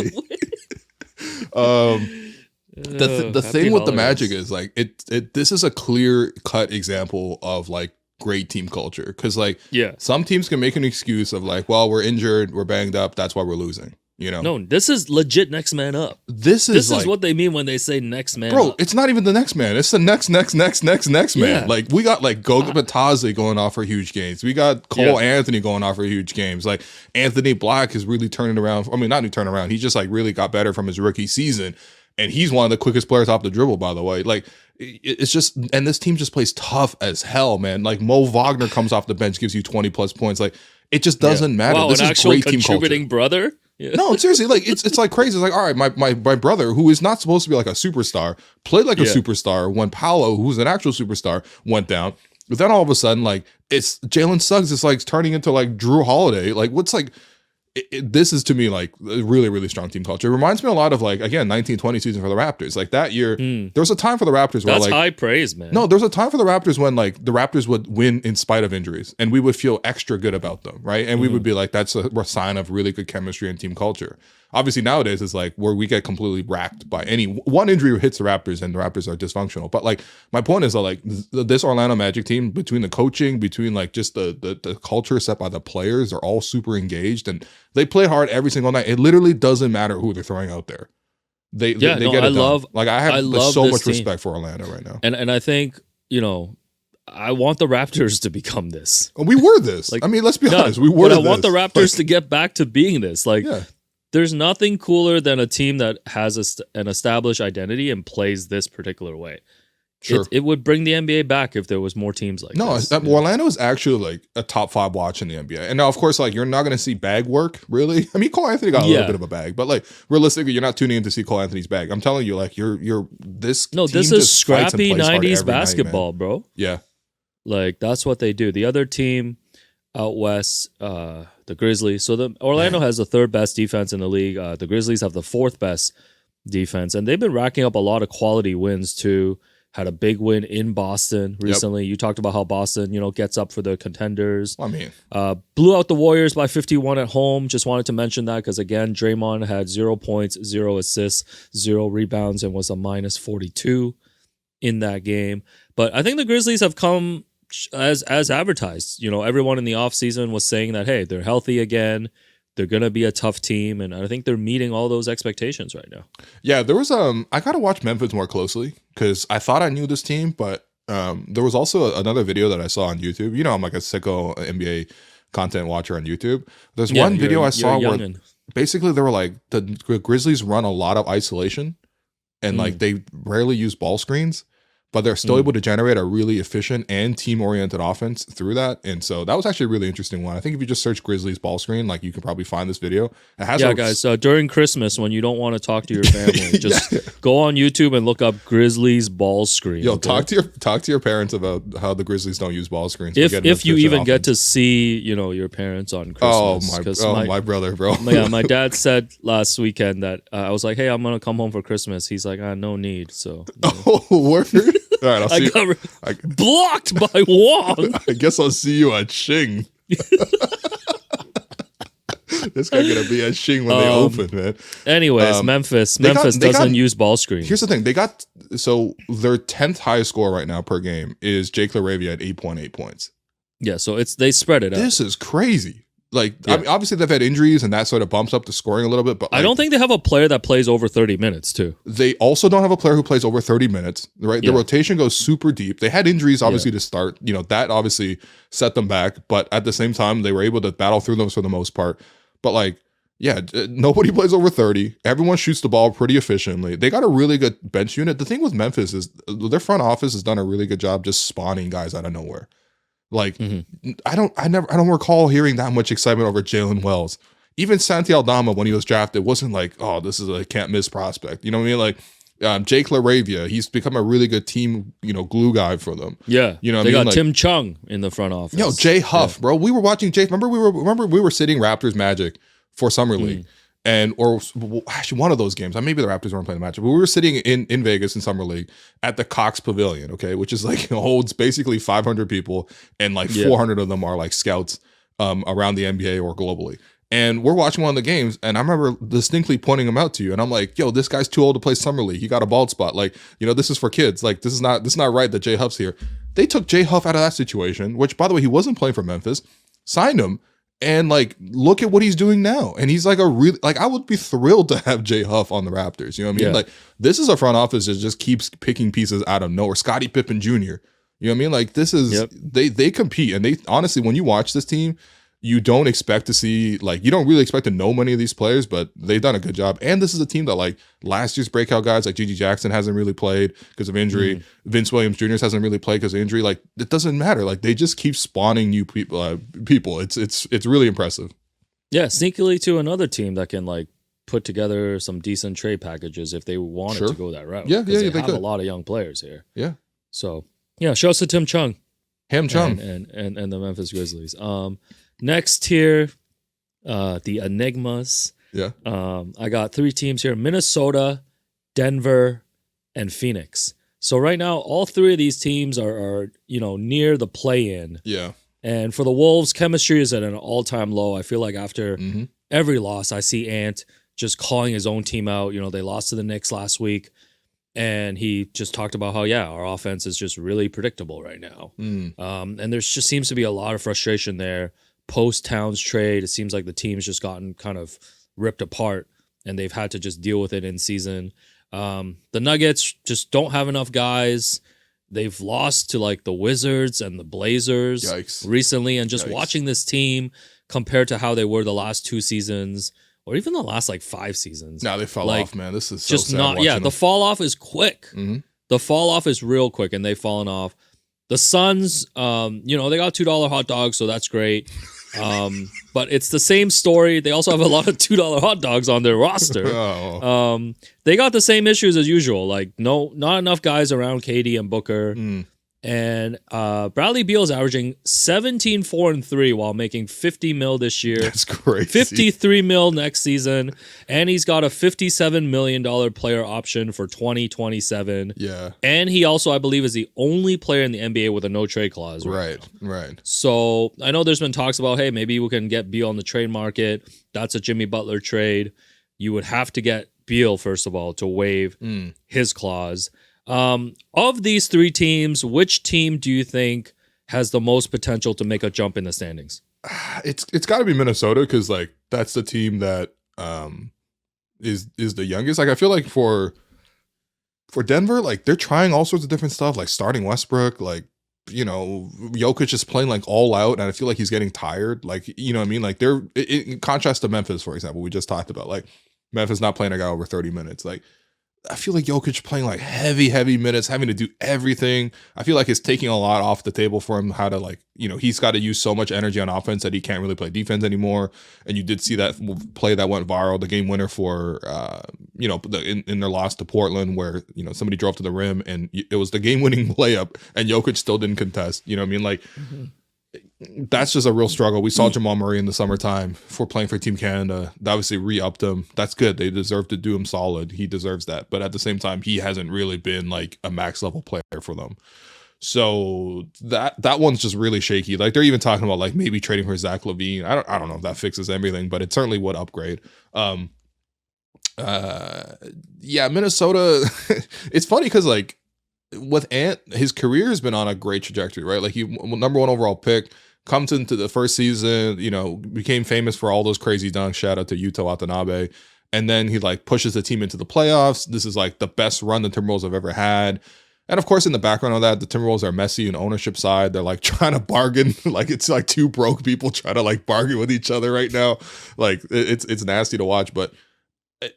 the thing with the Magic is like this is a clear cut example of like great team culture, because like some teams can make an excuse of like, well, we're injured, we're banged up, that's why we're losing. You know, no, this is legit next man up. This is what they mean when they say next man bro, up. It's not even the next man. It's the next man. Like, we got like Goga Batadze going off for huge games. We got Cole Anthony going off for huge games. Like, Anthony Black is really turning around. I mean, not turning around. He just like really got better from his rookie season. And he's one of the quickest players off the dribble, by the way. Like, it's just, and this team just plays tough as hell, man. Like, Mo Wagner comes off the bench, gives you 20 plus points. Like, it just doesn't matter. Wow, this an is actual great team culture. contributing brother? Yeah. No, seriously, like it's like crazy. It's like, all right, my brother, who is not supposed to be like a superstar, played like a superstar when Paolo, who's an actual superstar, went down. But then all of a sudden, like, it's Jalen Suggs is like turning into like Drew Holiday. Like, what's like, this is to me like a really, really strong team culture. It reminds me a lot of like, again, 1920 season for the Raptors. Like that year, there was a time for the Raptors where that's like high praise, man. No, there was a time for the Raptors when like the Raptors would win in spite of injuries, and we would feel extra good about them, right? And we would be like, that's a sign of really good chemistry and team culture. Obviously nowadays it's like where we get completely racked by any one injury hits the Raptors and the Raptors are dysfunctional. But like my point is that like this Orlando Magic team, between the coaching, between like just the culture set by the players, they're all super engaged and they play hard every single night. It literally doesn't matter who they're throwing out there. They get it done. Like I have so much respect for Orlando right now. And I think, you know, I want the Raptors to become this. We were this. Like, I mean, let's be honest. We were this. But I want the Raptors to get back to being this. Like, there's nothing cooler than a team that has an established identity and plays this particular way. Sure. It would bring the NBA back if there was more teams like this. No, Orlando is actually like a top 5 watch in the NBA. And now, of course, like you're not going to see bag work, really. I mean, Cole Anthony got a little bit of a bag, but like realistically, you're not tuning in to see Cole Anthony's bag. I'm telling you, like this. No, this is scrappy 90s basketball, night, bro. Yeah. Like that's what they do. The other team out west, the Grizzlies. So Orlando has the 3rd best defense in the league. The Grizzlies have the 4th best defense, and they've been racking up a lot of quality wins too. Had a big win in Boston recently. You talked about how Boston, you know, gets up for the contenders. I mean, blew out the Warriors by 51 at home. Just wanted to mention that because again, Draymond had 0 points, 0 assists, 0 rebounds, and was a minus 42 in that game. But I think the Grizzlies have come as advertised. You know, everyone in the offseason was saying that, hey, they're healthy again. They're going to be a tough team, and I think they're meeting all those expectations right now. Yeah, there was I got to watch Memphis more closely because I thought I knew this team, but there was also another video that I saw on YouTube. You know, I'm like a sicko NBA content watcher on YouTube. There's one video I saw where basically they were like the Grizzlies run a lot of isolation and like they rarely use ball screens, but they're still able to generate a really efficient and team-oriented offense through that. And so that was actually a really interesting one. I think if you just search Grizzlies ball screen, like you can probably find this video. It has guys, during Christmas when you don't want to talk to your family, just go on YouTube and look up Grizzlies ball screen. Yo, talk to your parents about how the Grizzlies don't use ball screens. If you even get to see, you know, your parents on Christmas. My brother, bro. My dad said last weekend that I was like, hey, I'm going to come home for Christmas. He's like, no need. So, oh, word. All right, I'll see you. Blocked by Wong. I guess I'll see you at Shing. This guy gonna be at Shing when they open, man. Anyways, Memphis doesn't use ball screen. Here's the thing: their 10th highest score right now per game is Jake LaRavia at 8.8 points. Yeah, so they spread it out. This is crazy. Like, I mean, obviously they've had injuries and that sort of bumps up the scoring a little bit. But like, I don't think they have a player that plays over 30 minutes too. They also don't have a player who plays over 30 minutes, right? The rotation goes super deep. They had injuries, obviously, to start. You know, that obviously set them back. But at the same time, they were able to battle through those for the most part. But like, nobody plays over 30. Everyone shoots the ball pretty efficiently. They got a really good bench unit. The thing with Memphis is their front office has done a really good job just spawning guys out of nowhere. Like, I don't recall hearing that much excitement over Jalen Wells. Even Santi Aldama, when he was drafted, wasn't like, oh, this is a can't miss prospect. You know what I mean? Like, Jake LaRavia, he's become a really good team, you know, glue guy for them. Yeah, you know, they got like, Tim Chung in the front office. Yo, Jay Huff, bro. We were watching Jay. Remember we were sitting Raptors Magic for Summer League. Or actually one of those games, maybe the Raptors weren't playing the matchup, but we were sitting in Vegas in Summer League at the Cox Pavilion, okay, which is like holds basically 500 people, and like 400 of them are like scouts around the NBA or globally. And we're watching one of the games, and I remember distinctly pointing him out to you, and I'm like, "Yo, this guy's too old to play summer league. He got a bald spot. Like, this is for kids. Like, this is not right that Jay Huff's here." They took Jay Huff out of that situation, which, by the way, he wasn't playing for Memphis, signed him, and like, look at what he's doing now. And he's like I would be thrilled to have Jay Huff on the Raptors. You know what I mean? Yeah. Like, this is a front office that just keeps picking pieces out of nowhere. Scottie Pippen Jr. You know what I mean? Like, this is they compete, and they honestly, when you watch this team, you don't expect to see, like, you don't really expect to know many of these players, but they've done a good job. And this is a team that, like, last year's breakout guys, like Gigi Jackson hasn't really played because of injury. Vince Williams Jr. hasn't really played because of injury. Like, it doesn't matter. Like, they just keep spawning new people. It's really impressive. Yeah, sneakily to another team that can, like, put together some decent trade packages if they wanted to go that route. Yeah, they have could. a lot of young players here. Yeah. So, yeah, shouts to Tim Chung. Ham Chung. And the Memphis Grizzlies. Next tier, the Enigmas. Yeah. I got 3 teams here: Minnesota, Denver, and Phoenix. So right now, all 3 of these teams are near the play-in. Yeah. And for the Wolves, chemistry is at an all-time low. I feel like after every loss, I see Ant just calling his own team out. They lost to the Knicks last week, and he just talked about how, our offense is just really predictable right now. And there just seems to be a lot of frustration there. Post-Towns trade, it seems like the team's just gotten kind of ripped apart, and they've had to just deal with it in season. The Nuggets just don't have enough guys. They've lost to like the Wizards and the Blazers recently, and just watching this team compared to how they were the last 2 seasons, or even the last like 5 seasons. Now they fell off, man. This is so just sad not. Yeah, the fall off is quick. The fall off is real quick, and they've fallen off. The Suns, they got $2 hot dogs, so that's great. But it's the same story. They also have a lot of $2 hot dogs on their roster. They got the same issues as usual. Like, not enough guys around KD and Booker. And Bradley Beal's averaging 17, 4, and 3 while making $50 million this year. That's crazy. $53 million next season, and he's got a $57 million player option for 2027. Yeah, and he also, I believe, is the only player in the NBA with a no trade clause. Right. So I know there's been talks about, hey, maybe we can get Beal on the trade market. That's a Jimmy Butler trade. You would have to get Beal first of all to waive his clause. Of these 3 teams, which team do you think has the most potential to make a jump in the standings? It's got to be Minnesota, because like that's the team that is the youngest. Like, I feel like for Denver, like they're trying all sorts of different stuff, like starting Westbrook, like Jokic is playing like all out, and I feel like he's getting tired. Like, you know what I mean? Like they're in contrast to Memphis, for example, we just talked about, like Memphis not playing a guy over 30 minutes. Like, I feel like Jokic playing like heavy minutes, having to do everything. I feel like it's taking a lot off the table for him, how to like, he's got to use so much energy on offense that he can't really play defense anymore. And you did see that play that went viral, the game winner for, in their loss to Portland, where, somebody drove to the rim and it was the game winning layup and Jokic still didn't contest. You know what I mean? Like, that's just a real struggle. We saw Jamal Murray in the summertime for playing for Team Canada. They obviously re-upped him. That's good. They deserve to do him solid. He deserves that. But at the same time, he hasn't really been like a max level player for them. So that one's just really shaky. Like, they're even talking about like maybe trading for Zach LaVine. I don't know if that fixes everything, but it certainly would upgrade. Minnesota. It's funny because like with Ant, his career has been on a great trajectory, right? Like, he number 1 overall pick, comes into the first season, became famous for all those crazy dunks. Shout out to Yuta Watanabe. And then he like pushes the team into the playoffs. This is like the best run the Timberwolves have ever had. And of course, in the background of that, the Timberwolves are messy in ownership side. They're like trying to bargain. Like, it's like 2 broke people trying to like bargain with each other right now. Like, it's nasty to watch. But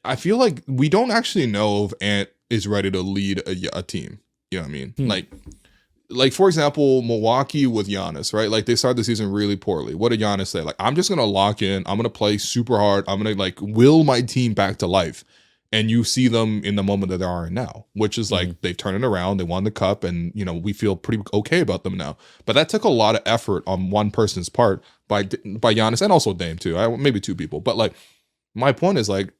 I feel like we don't actually know if Ant is ready to lead a team. You know what I mean? Like, for example, Milwaukee with Giannis, right? Like, they started the season really poorly. What did Giannis say? Like, I'm just going to lock in. I'm going to play super hard. I'm going to, like, will my team back to life. And you see them in the moment that they are in now, which is, like, they've turned it around. They won the cup, and, we feel pretty okay about them now. But that took a lot of effort on one person's part by Giannis, and also Dame, too. Maybe 2 people. But, like, my point is, like,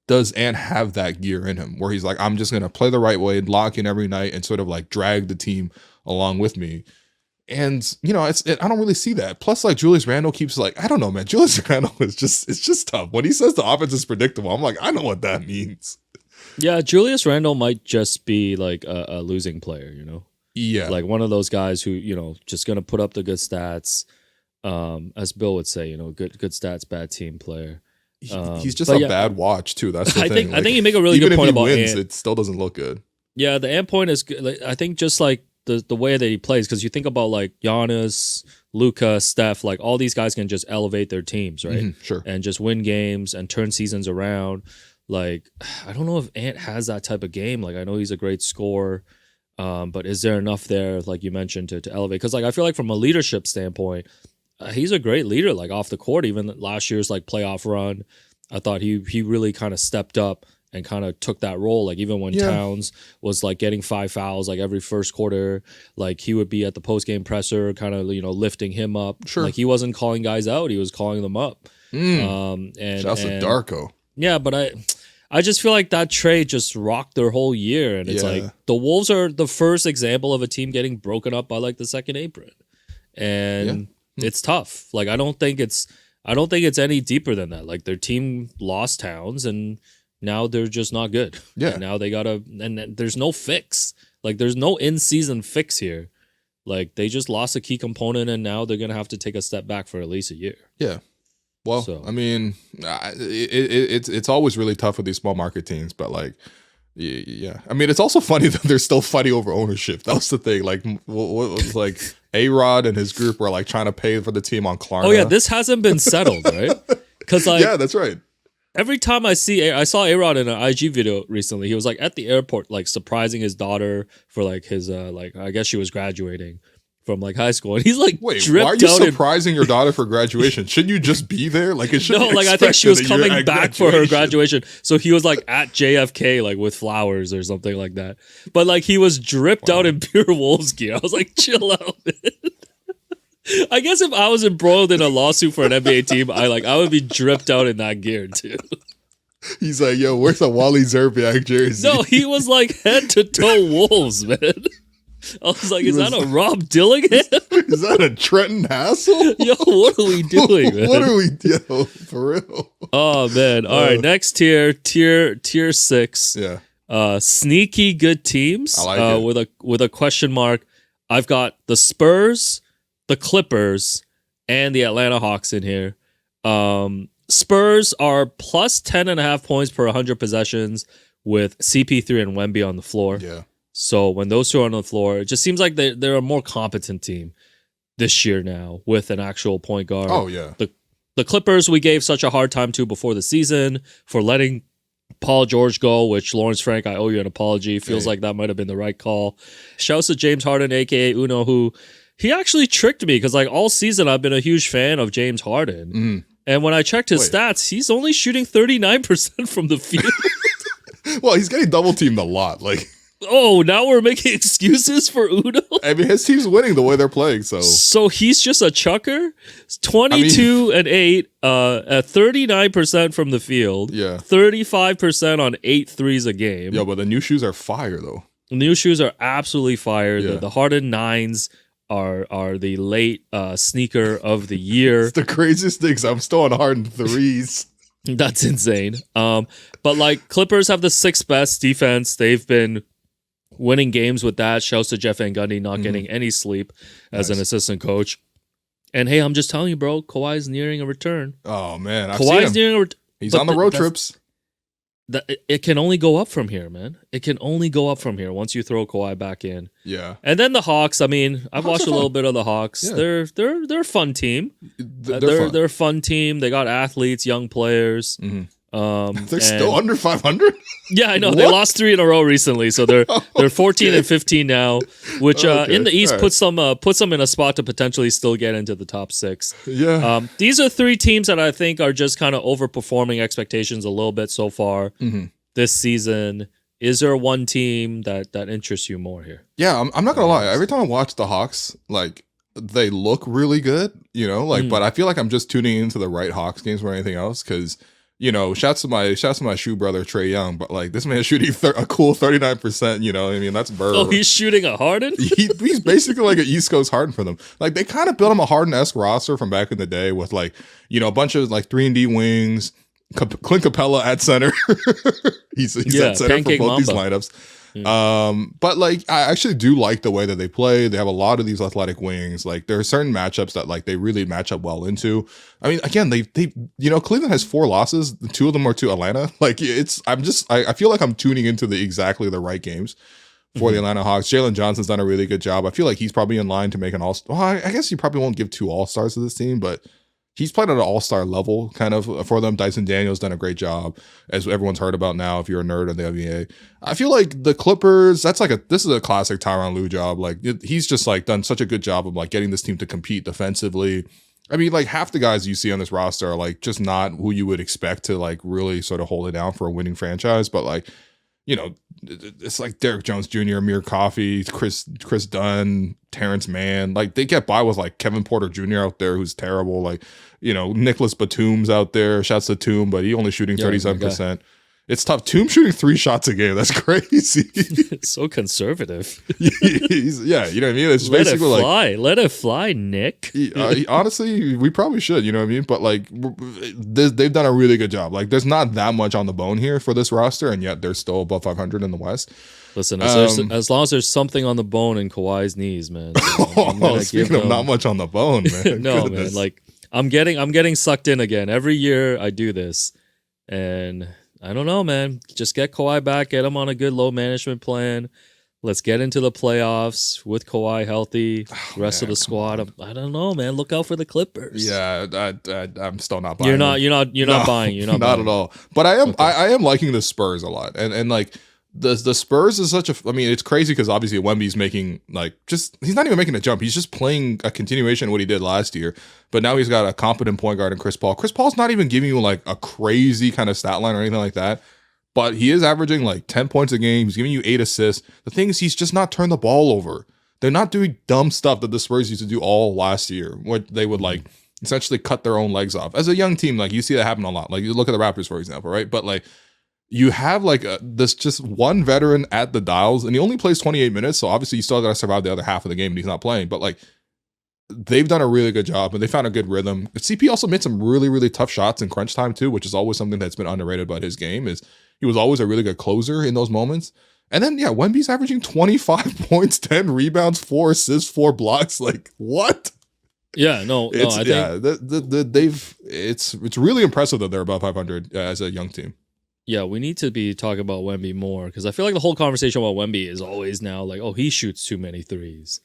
does Ant have that gear in him where he's like, I'm just going to play the right way, lock in every night, and sort of, like, drag the team along with me? And I don't really see that. Plus, like Julius Randle keeps like, I don't know, man. Julius Randle it's just tough. When he says the offense is predictable, I'm like, I know what that means. Yeah, Julius Randle might just be like a losing player, Yeah, like one of those guys who just gonna put up the good stats. As Bill would say, good stats, bad team player. He's just a bad watch too. That's the thing. I think you make a really good point about wins, Ant. it still doesn't look good. Yeah, the Ant point is good. Like, I think just like the way that he plays, because you think about like Giannis, Luka, Steph, like all these guys can just elevate their teams, right? Mm-hmm, sure. And just win games and turn seasons around. Like, I don't know if Ant has that type of game. Like, I know he's a great scorer, but is there enough there, like you mentioned, to elevate? Because like I feel like from a leadership standpoint, he's a great leader, like off the court. Even last year's like playoff run, I thought he really kind of stepped up and kind of took that role. Like even when Towns was like getting 5 fouls like every first quarter, like he would be at the post game presser, kind of lifting him up. Sure. Like he wasn't calling guys out; he was calling them up. And shouts to Darko. Yeah, but I just feel like that trade just rocked their whole year, and it's like the Wolves are the first example of a team getting broken up by like the second apron, and it's tough. Like I don't think it's any deeper than that. Like their team lost Towns, and now they're just not good. Yeah. And now and there's no fix. Like there's no in-season fix here. Like they just lost a key component, and now they're gonna have to take a step back for at least a year. Yeah. Well, I mean, it's always really tough with these small market teams, but like, yeah. I mean, it's also funny that they're still fighting over ownership. That was the thing. Like, what was like A-Rod and his group were like trying to pay for the team on Klarna. Oh yeah, this hasn't been settled, right? Because like, yeah, that's right. Every time I saw A-Rod in an IG video recently. He was like at the airport, like surprising his daughter for like his like I guess she was graduating from like high school, and he's like, wait, why are you surprising your daughter for graduation? Shouldn't you just be there? Like it should. No, like I think she was coming back for her graduation, so he was like at JFK like with flowers or something like that. But like he was dripped out in pure Wolves gear. I was like, chill out, man. I guess if I was embroiled in a lawsuit for an NBA team, I would be dripped out in that gear too. He's like, yo, where's a Wally Zerbiak jersey? No, he was like head to toe Wolves, man. I was like, is that a Rob Dillingham? Is that a Trenton Hassel? Yo, what are we doing, man? What are we doing? For real. Oh, man. All right, next tier 6. Yeah. Sneaky good teams. I like it. With a question mark. I've got the Spurs, the Clippers, and the Atlanta Hawks in here. Spurs are plus 10.5 points per 100 possessions with CP3 and Wemby on the floor. Yeah. So when those two are on the floor, it just seems like they're a more competent team this year now with an actual point guard. Oh, yeah. The Clippers we gave such a hard time to before the season for letting Paul George go, which Lawrence Frank, I owe you an apology. Feels like that might have been the right call. Shouts to James Harden, a.k.a. Uno, who he actually tricked me because like all season I've been a huge fan of James Harden. Mm. And when I checked his stats, he's only shooting 39% from the field. Well, he's getting double teamed a lot. Like, oh, now we're making excuses for Uno? I mean, his team's winning the way they're playing, so he's just a chucker? 22 and 8, at 39% from the field. Yeah. 35% on 8 threes a game. Yeah, but the new shoes are fire, though. New shoes are absolutely fire. Yeah. The Harden 9s are the late sneaker of the year. It's the craziest things. I'm still on Harden 3s. That's insane. But like Clippers have the 6th best defense. They've been winning games with that. Shouts to Jeff Van Gundy not getting any sleep as an assistant coach. And hey, I'm just telling you, bro, Kawhi's nearing a return. Oh man, Kawhi's nearing a return. He's on the road trips. It can only go up from here, man. It can only go up from here once you throw Kawhi back in. Yeah. And then the Hawks. I mean, I've watched a little bit of the Hawks. Yeah. They're a fun team. They're a fun team. They got athletes, young players. Mm-hmm. They're still under 500. Yeah, I know. What? They lost 3 in a row recently, so they're 14 and 15 now, which in the East puts them in a spot to potentially still get into the top 6. Yeah. These are 3 teams that I think are just kind of overperforming expectations a little bit so far this season. Is there one team that interests you more here? Yeah, I'm not gonna lie. Every time I watch the Hawks, like they look really good, but I feel like I'm just tuning into the right Hawks games more than anything else because. shouts to my shoe brother Trey Young, but like this man's shooting a cool 39%. You know, what I mean, that's Bird. Oh, he's shooting a Harden. He's basically like an East Coast Harden for them. Like they kind of built him a Harden-esque roster from back in the day with like a bunch of like 3-and-D wings. Clint Capella at center. he's at center for both these lineups. But like I actually do like the way that they play. They have a lot of these athletic wings. Like there are certain matchups that like they really match up well into. I mean, again, they Cleveland has 4 losses. 2 of them are to Atlanta. Like I feel like I'm tuning into exactly the right games for the Atlanta Hawks. Jalen Johnson's done a really good job. I feel like he's probably in line to make an all-star. Well, I guess you probably won't give 2 all-stars to this team, but he's played at an all-star level kind of for them. Dyson Daniels done a great job, as everyone's heard about now if you're a nerd of the NBA. I feel like the Clippers, this is a classic Tyronn Lue job. Like he's just like done such a good job of like getting this team to compete defensively. I mean, like half the guys you see on this roster are like just not who you would expect to like really sort of hold it down for a winning franchise. But like, it's like Derek Jones Jr., Amir Coffey, Chris Dunn, Terrence Mann. Like they get by with like Kevin Porter Jr. out there, who's terrible. Like, Nicholas Batum's out there. Shouts to Batum, but he only shooting 37%. It's tough. Batum shooting 3 shots a game. That's crazy. It's so conservative. You know what I mean? It's basically like let it fly, Nick. Honestly, we probably should. You know what I mean? But like, they've done a really good job. Like, there's not that much on the bone here for this roster, and yet they're still above 500 in the West. Listen, as long as there's something on the bone in Kawhi's knees, man. Speaking of not much on the bone, man. No, man. Like I'm getting sucked in again. Every year I do this, and I don't know, man. Just get Kawhi back, get him on a good load management plan. Let's get into the playoffs with Kawhi healthy. The rest of the squad, I don't know, man. Look out for the Clippers. Yeah, I'm still not buying. You're not buying. You're not buying. At all. But I am. Okay. I am liking the Spurs a lot, and like the Spurs is such a. I mean, it's crazy because obviously Wemby's making he's not even making a jump. He's just playing a continuation of what he did last year. But now he's got a competent point guard in Chris Paul. Chris Paul's not even giving you like a crazy kind of stat line or anything like that. But he is averaging like 10 points a game. He's giving you 8 assists. The thing is, he's just not turned the ball over. They're not doing dumb stuff that the Spurs used to do all last year, where they would like essentially cut their own legs off. As a young team, like you see that happen a lot. Like you look at the Raptors, for example, right? But like you have like this just one veteran at the dials, and he only plays 28 minutes. So obviously you still got to survive the other half of the game, and he's not playing. But like they've done a really good job, and they found a good rhythm. CP also made some really, really tough shots in crunch time too, which is always something that's been underrated about his game. Is he was always a really good closer in those moments. And then Wemby's averaging 25 points, 10 rebounds, 4 assists, 4 blocks. Like what? Yeah, I think it's really impressive that they're above 500 as a young team. Yeah, we need to be talking about Wemby more, because I feel like the whole conversation about Wemby is always now like, oh, he shoots too many threes.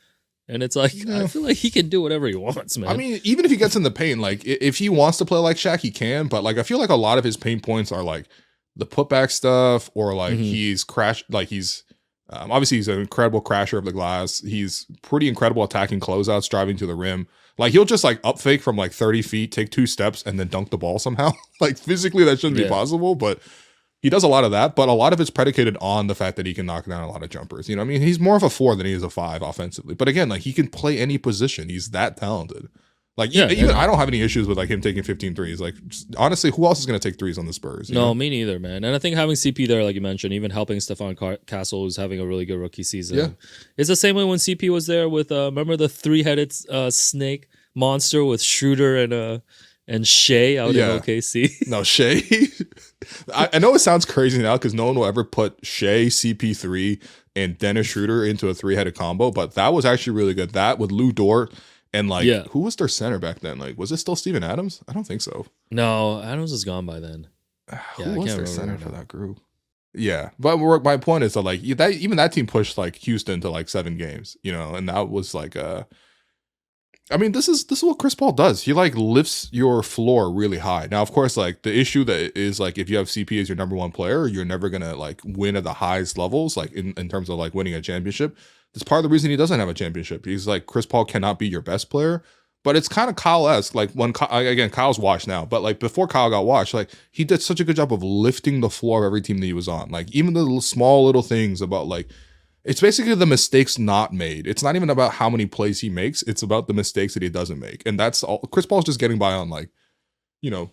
And it's like, I feel like he can do whatever he wants, man. I mean, even if he gets in the paint, like if he wants to play like Shaq, he can. But like, I feel like a lot of his pain points are like the putback stuff, or like he's crashed. Like he's obviously he's an incredible crasher of the glass. He's pretty incredible attacking closeouts, driving to the rim. Like he'll just like up fake from like 30 feet, take 2 steps, and then dunk the ball somehow. Like physically, that shouldn't be possible, but he does a lot of that. But a lot of it's predicated on the fact that he can knock down a lot of jumpers. You know what I mean? He's more of a 4 than he is a 5 offensively. But again, like he can play any position. He's that talented. Like even I don't have any issues with like him taking 15 threes. Like just, honestly, who else is going to take threes on the Spurs? No, me neither, man. And I think having CP there, like you mentioned, even helping Stephon Castle, who's having a really good rookie season. Yeah. It's the same way when CP was there with remember the 3-headed snake monster with Schroeder and Shea out in OKC. No, Shea. I know it sounds crazy now because no one will ever put Shea, CP3, and Dennis Schroeder into a 3-headed combo, but that was actually really good. That with Lou Dort. And like, who was their center back then? Like, was it still Steven Adams? I don't think so. No, Adams is gone by then. Who was their center for that group? Yeah, but my point is that like even that team pushed like Houston to like 7 games, and that was like I mean, this is what Chris Paul does. He like lifts your floor really high. Now, of course, like the issue that is like if you have CP as your number 1 player, you're never gonna like win at the highest levels, like in terms of like winning a championship. That's part of the reason he doesn't have a championship. He's like, Chris Paul cannot be your best player, but it's kind of Kyle-esque. Like when again, Kyle's washed now, but like before Kyle got washed, like he did such a good job of lifting the floor of every team that he was on. Like even the small little things about like, it's basically the mistakes not made. It's not even about how many plays he makes. It's about the mistakes that he doesn't make. And that's all. Chris Paul's just getting by on like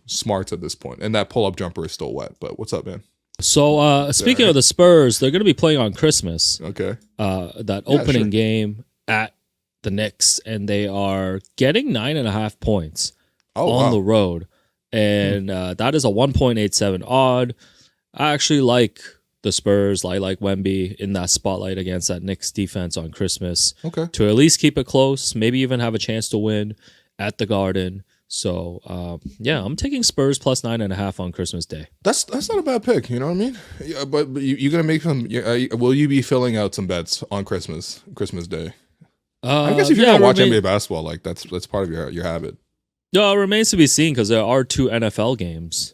smarts at this point. And that pull-up jumper is still wet. But what's up, man? So speaking of the Spurs, they're going to be playing on Christmas. Okay. That opening game at the Knicks, and they are getting 9.5 points on the road. And that is a 1.87 odd. I actually like the Spurs. I like Wemby in that spotlight against that Knicks defense on Christmas. Okay. To at least keep it close, maybe even have a chance to win at the Garden. So, I'm taking Spurs plus 9.5 on Christmas Day. That's not a bad pick. You know what I mean? Yeah, but you're going to make some... will you be filling out some bets on Christmas Day? I guess if you're going to watch NBA basketball, like that's part of your habit. No, it remains to be seen because there are 2 NFL games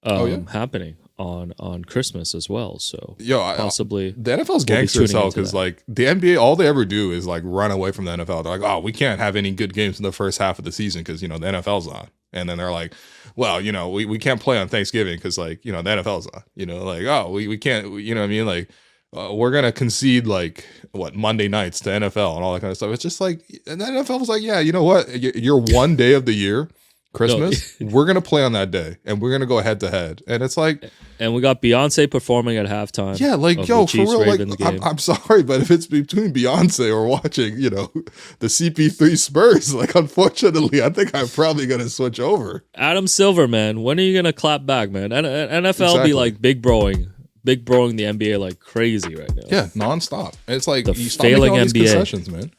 happening on Christmas as well. So possibly the NFL's gangster itself because like the NBA, all they ever do is like run away from the NFL. They're like, oh, we can't have any good games in the first half of the season because the NFL's on. And then they're like, well, we can't play on Thanksgiving because like the NFL's on. Like, oh, we can't. You know what I mean? Like we're gonna concede like Monday nights to NFL and all that kind of stuff. It's just like, and the NFL was like, yeah, you know what? You're one day of the year. Christmas, we're going to play on that day, and we're going to go head to head. And it's like... And we got Beyonce performing at halftime. Yeah, like, yo, for real, like, I'm sorry, but if it's between Beyonce or watching, the CP3 Spurs, like, unfortunately, I think I'm probably going to switch over. Adam Silver, man, when are you going to clap back, man? NFL be, like, big broing the NBA like crazy right now. Yeah, nonstop. And it's like, the you stop failing making all these NBA. concessions, man.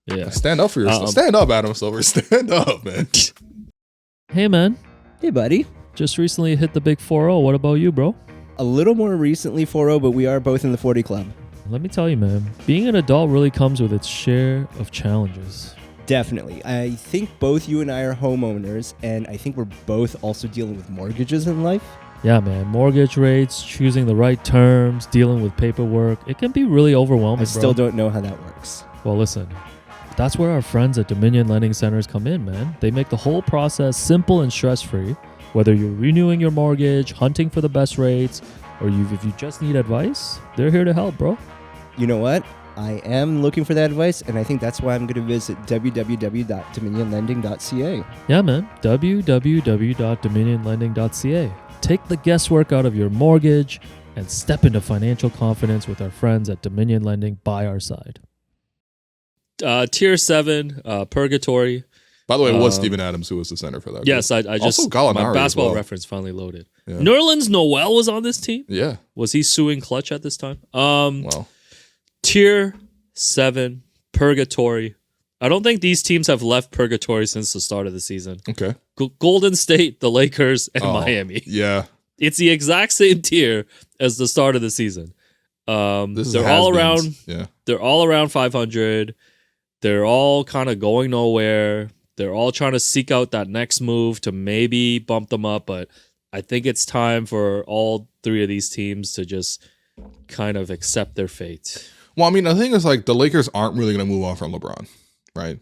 Yeah. Stand up for yourself. Stand up, Adam Silver. Stand up, man. Hey, man. Hey, buddy. Just recently hit the big 4-0. What about you, bro? A little more recently 4-0, but we are both in the 40 club. Let me tell you, man, being an adult really comes with its share of challenges. Definitely. I think both you and I are homeowners, and I think we're both also dealing with mortgages in life. Yeah, man. Mortgage rates, choosing the right terms, dealing with paperwork. It can be really overwhelming, I still don't know how that works. Well, listen. That's where our friends at Dominion Lending Centers come in, man. They make the whole process simple and stress-free. Whether you're renewing your mortgage, hunting for the best rates, or if you just need advice, they're here to help, bro. You know what? I am looking for that advice, and I think that's why I'm going to visit www.dominionlending.ca. Yeah, man. www.dominionlending.ca. Take the guesswork out of your mortgage and step into financial confidence with our friends at Dominion Lending by our side. Tier 7, Purgatory. By the way, it was Steven Adams who was the center for that. Yes, I just... Also Gallinari my basketball reference finally loaded. Yeah. Nerlens Noel was on this team? Yeah. Was he suing Clutch at this time? Well. Tier 7, Purgatory. I don't think these teams have left Purgatory since the start of the season. Okay. Golden State, the Lakers, and Miami. Yeah. It's the exact same tier as the start of the season. They're all around... Yeah. They're all around 500. They're all kind of going nowhere. They're all trying to seek out that next move to maybe bump them up, but I think it's time for all 3 of these teams to just kind of accept their fate. Well, I mean, the thing is, like, the Lakers aren't really going to move on from LeBron, right?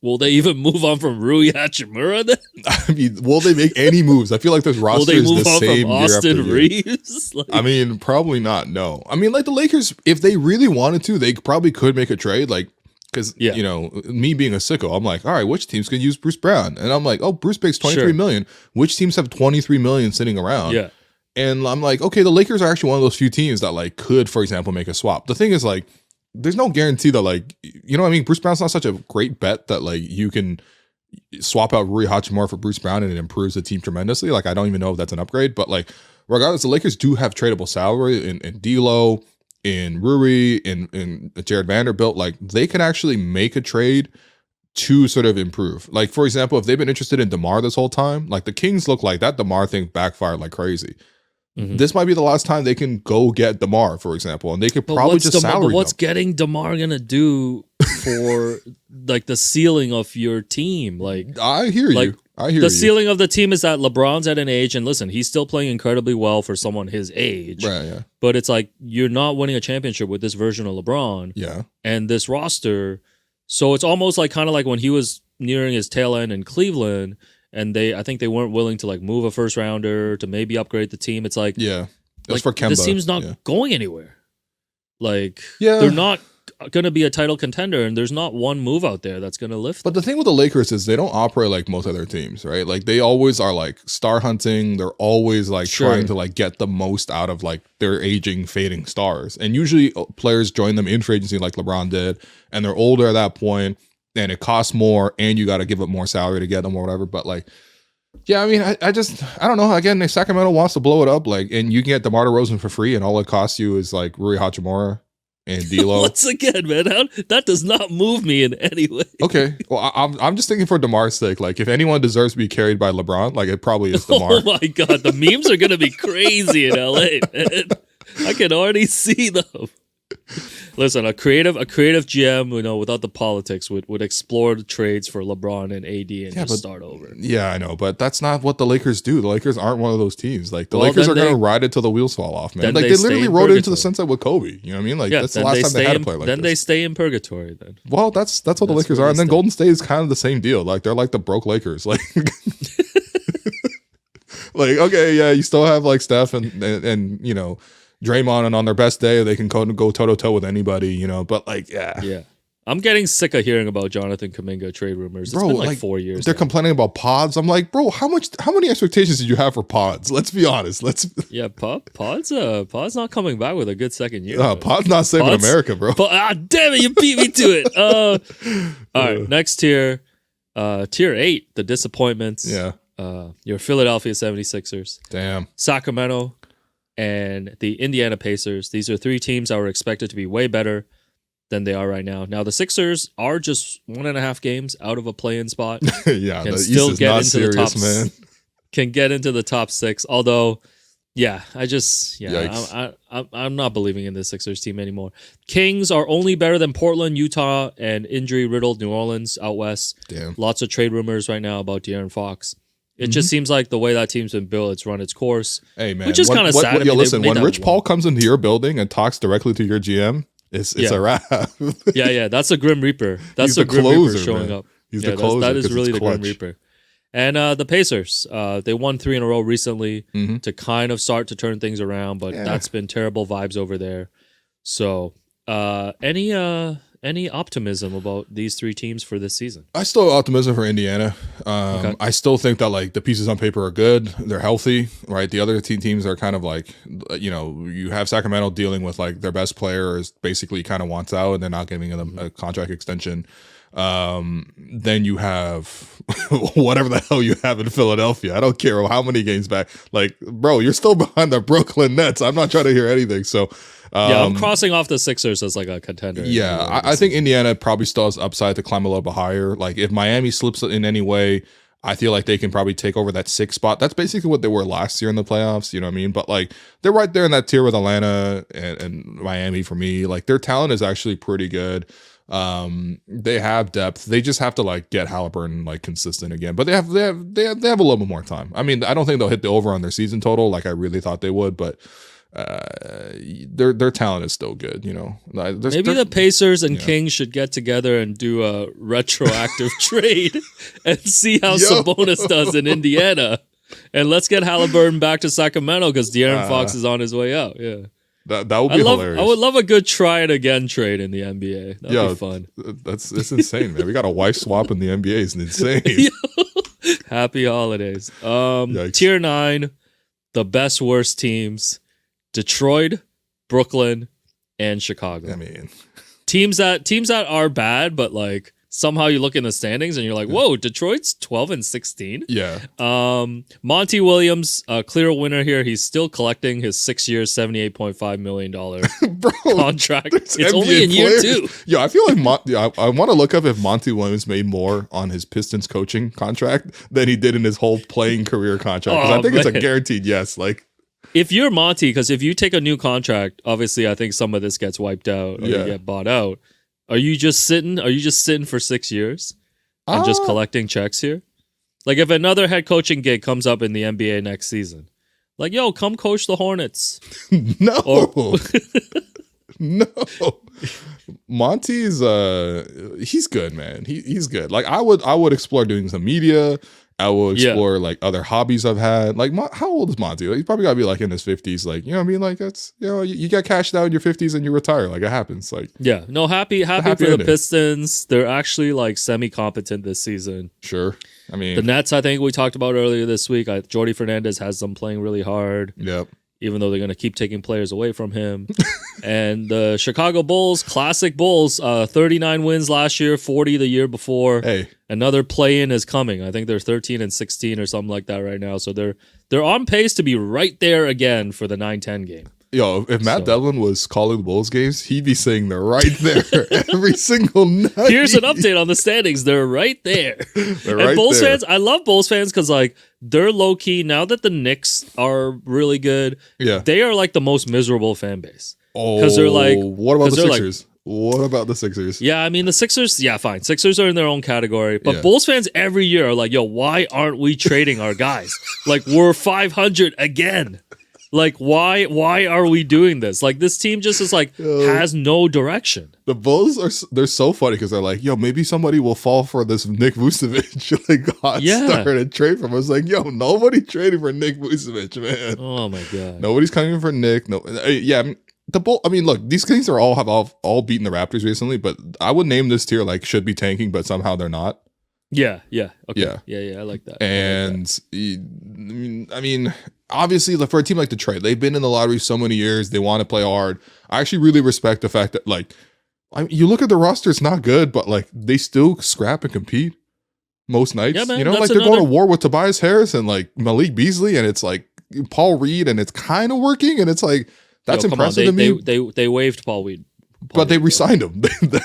Will they even move on from Rui Hachimura then? I mean, will they make any moves? I feel like this roster is the same year after year. Will they move on from Austin Reeves? I mean, probably not, no. I mean, like, the Lakers, if they really wanted to, they probably could make a trade, like, because, me being a sicko, I'm like, all right, which teams can use Bruce Brown? And I'm like, oh, Bruce makes $23 million. Which teams have $23 million sitting around? Yeah. And I'm like, okay, the Lakers are actually one of those few teams that, like, could, for example, make a swap. The thing is, like, there's no guarantee that, like, you know what I mean? Bruce Brown's not such a great bet that, like, you can swap out Rui Hachimura for Bruce Brown and it improves the team tremendously. Like, I don't even know if that's an upgrade. But, like, regardless, the Lakers do have tradable salary in D'Lo, in Rui, in Jared Vanderbilt. Like, they can actually make a trade to sort of improve. Like, for example, if they've been interested in DeMar this whole time, like, the Kings look like that DeMar thing backfired like crazy. Mm-hmm. This might be the last time they can go get DeMar, for example, and they could probably just salary them. What's getting DeMar gonna do for like the ceiling of your team? Like, I hear you. The ceiling of the team is that LeBron's at an age, and listen, he's still playing incredibly well for someone his age. Right, yeah. But it's like you're not winning a championship with this version of LeBron. Yeah. And this roster. So it's almost like kind of like when he was nearing his tail end in Cleveland, and I think they weren't willing to like move a first rounder to maybe upgrade the team. It's like, yeah, like for Kemba. This team's not going anywhere. Like, yeah. they're not going to be a title contender, and there's not one move out there that's going to lift. But the thing with the Lakers is they don't operate like most other teams, right? Like they always are like star hunting. They're always like trying to like get the most out of like their aging, fading stars. And usually players join them in free agency like LeBron did, and they're older at that point, and it costs more, and you got to give up more salary to get them or whatever. But like, yeah, I mean, I don't know. Again, if Sacramento wants to blow it up, like, and you can get DeMar DeRozan for free, and all it costs you is like Rui Hachimura and D'Lo. Once again, man, that does not move me in any way. Okay, well, I'm just thinking for DeMar's sake. Like, if anyone deserves to be carried by LeBron, like it probably is DeMar. Oh my God, the memes are gonna be crazy in LA, man. I can already see them. Listen, a creative GM, without the politics, would explore the trades for LeBron and AD and just start over. Yeah, I know, but that's not what the Lakers do. The Lakers aren't one of those teams. Like the Lakers are going to ride it till the wheels fall off, man. Like they literally rode into the sunset with Kobe. You know what I mean? Like that's the last time they had to play like this. Then they stay in purgatory. Then. Well, that's what the Lakers are, and then Golden State is kind of the same deal. Like they're like the broke Lakers. Like, like okay, yeah, you still have like Steph and Draymond, and on their best day, they can go toe to toe with anybody, but like, yeah. I'm getting sick of hearing about Jonathan Kuminga trade rumors. It's been like 4 years. They're complaining about pods. I'm like, bro, how many expectations did you have for pods? Let's be honest. Pod's not coming back with a good second year. Pod's not saving America, bro. Damn it, you beat me to it. All right, next tier, tier 8, the disappointments. Yeah. Your Philadelphia 76ers. Damn. Sacramento and the Indiana Pacers. These are 3 teams that were expected to be way better than they are right now. Now, the Sixers are just 1.5 games out of a play-in spot. Yeah, can the still East is get not into serious, the top, man. Can get into the top 6. Although, I'm not believing in this Sixers team anymore. Kings are only better than Portland, Utah, and injury-riddled New Orleans out west. Damn. Lots of trade rumors right now about De'Aaron Fox. It just seems like the way that team's been built, it's run its course. Hey, man. Which is kind of sad. Listen, when Rich Paul comes into your building and talks directly to your GM, it's a wrap. Yeah. That's a Grim Reaper. That's a Grim Reaper showing up. He's the closer. That is really the clutch. Grim Reaper. And the Pacers, they won 3 in a row recently to kind of start to turn things around, but that's been terrible vibes over there. So, any optimism about these 3 teams for this season? I still have optimism for Indiana. Okay. I still think that like the pieces on paper are good. They're healthy, right? The other teams are kind of like, you have Sacramento dealing with like their best player is basically kind of wants out and they're not giving them a contract extension. Then you have whatever the hell you have in Philadelphia. I don't care how many games back. Like, bro, you're still behind the Brooklyn Nets. I'm not trying to hear anything. So, I'm crossing off the Sixers as like a contender. Yeah, I think Indiana probably still has upside to climb a little bit higher. Like if Miami slips in any way, I feel like they can probably take over that 6th spot. That's basically what they were last year in the playoffs. You know what I mean? But like they're right there in that tier with Atlanta and Miami for me. Like their talent is actually pretty good. They have depth. They just have to like get Halliburton like consistent again. But they have a little bit more time. I mean, I don't think they'll hit the over on their season total like I really thought they would, but their talent is still good. Maybe the Pacers and Kings should get together and do a retroactive trade and see how Sabonis does in Indiana. And let's get Halliburton back to Sacramento because De'Aaron Fox is on his way out. Yeah. That would be hilarious. I would love a good try it again trade in the NBA. That'd be fun. It's insane, man. We got a wife swap in the NBA. It's insane. Happy holidays. Tier 9, the best worst teams: Detroit, Brooklyn, and Chicago. I mean, teams that are bad, but like somehow you look in the standings and you're like, whoa, Detroit's 12-16. Yeah. Monty Williams, clear winner here. He's still collecting his 6 years, $78.5 million contract. It's NBA only in year 2. Yeah, I feel like I want to look up if Monty Williams made more on his Pistons coaching contract than he did in his whole playing career contract. Because I think it's a guaranteed yes. Like, if you're Monty, because if you take a new contract, obviously I think some of this gets wiped out or you get bought out. Are you just sitting? Are you just sitting for 6 years and just collecting checks here? Like if another head coaching gig comes up in the NBA next season, like, yo, come coach the Hornets. No. No. Monty's he's good, man. He's good. Like I would explore doing some media. I will explore like other hobbies I've had. Like, how old is Monty? Like, he's probably got to be like in his 50s. Like, you know what I mean? Like, that's, you know, you get cashed out in your 50s and you retire. Like, it happens. Like, yeah, no, happy for ending. the Pistons. They're actually like semi-competent this season. Sure. I mean, the Nets, I think we talked about earlier this week. Jordy Fernandez has them playing really hard. Yep. Even though they're going to keep taking players away from him. And the Chicago Bulls, classic Bulls, 39 wins last year, 40 the year before. Hey. Another play-in is coming. I think they're 13 and 16 or something like that right now. So they're on pace to be right there again for the 9-10 game. Yo, if Matt Devlin was calling the Bulls games, he'd be saying they're right there every single night. Here's an update on the standings. They're right there. They're and right Bulls there. fans, I love Bulls fans because like they're low key now that the Knicks are really good. Yeah, they are like the most miserable fan base. Oh, because they're like, what about the Sixers? What about the Sixers? Yeah, I mean the Sixers. Yeah, fine. Sixers are in their own category, but Yeah. Bulls fans every year are like, "Yo, why aren't we trading our guys? Like we're 500 again." Like, why are we doing this? Like, this team just is like, has no direction. The Bulls they're so funny because they're like, yo, maybe somebody will fall for this Nick Vucevic, like hot star and trade from us. Like, yo, nobody trading for Nick Vucevic, man. Oh my God. Nobody's coming for Nick. No, yeah, I mean, look, these things are all beaten the Raptors recently, but I would name this tier like should be tanking, but somehow they're not. Yeah, okay. Yeah. I like that. And I mean, obviously, for a team like Detroit, they've been in the lottery so many years. They want to play hard. I actually really respect the fact that, like, you look at the roster, it's not good, but like they still scrap and compete most nights. Yeah, man, you know, like they're going to war with Tobias Harris and like Malik Beasley, and it's like Paul Reed, and it's kind of working, and it's like that's impressive to me. They waived Paul Reed. But they re-signed him.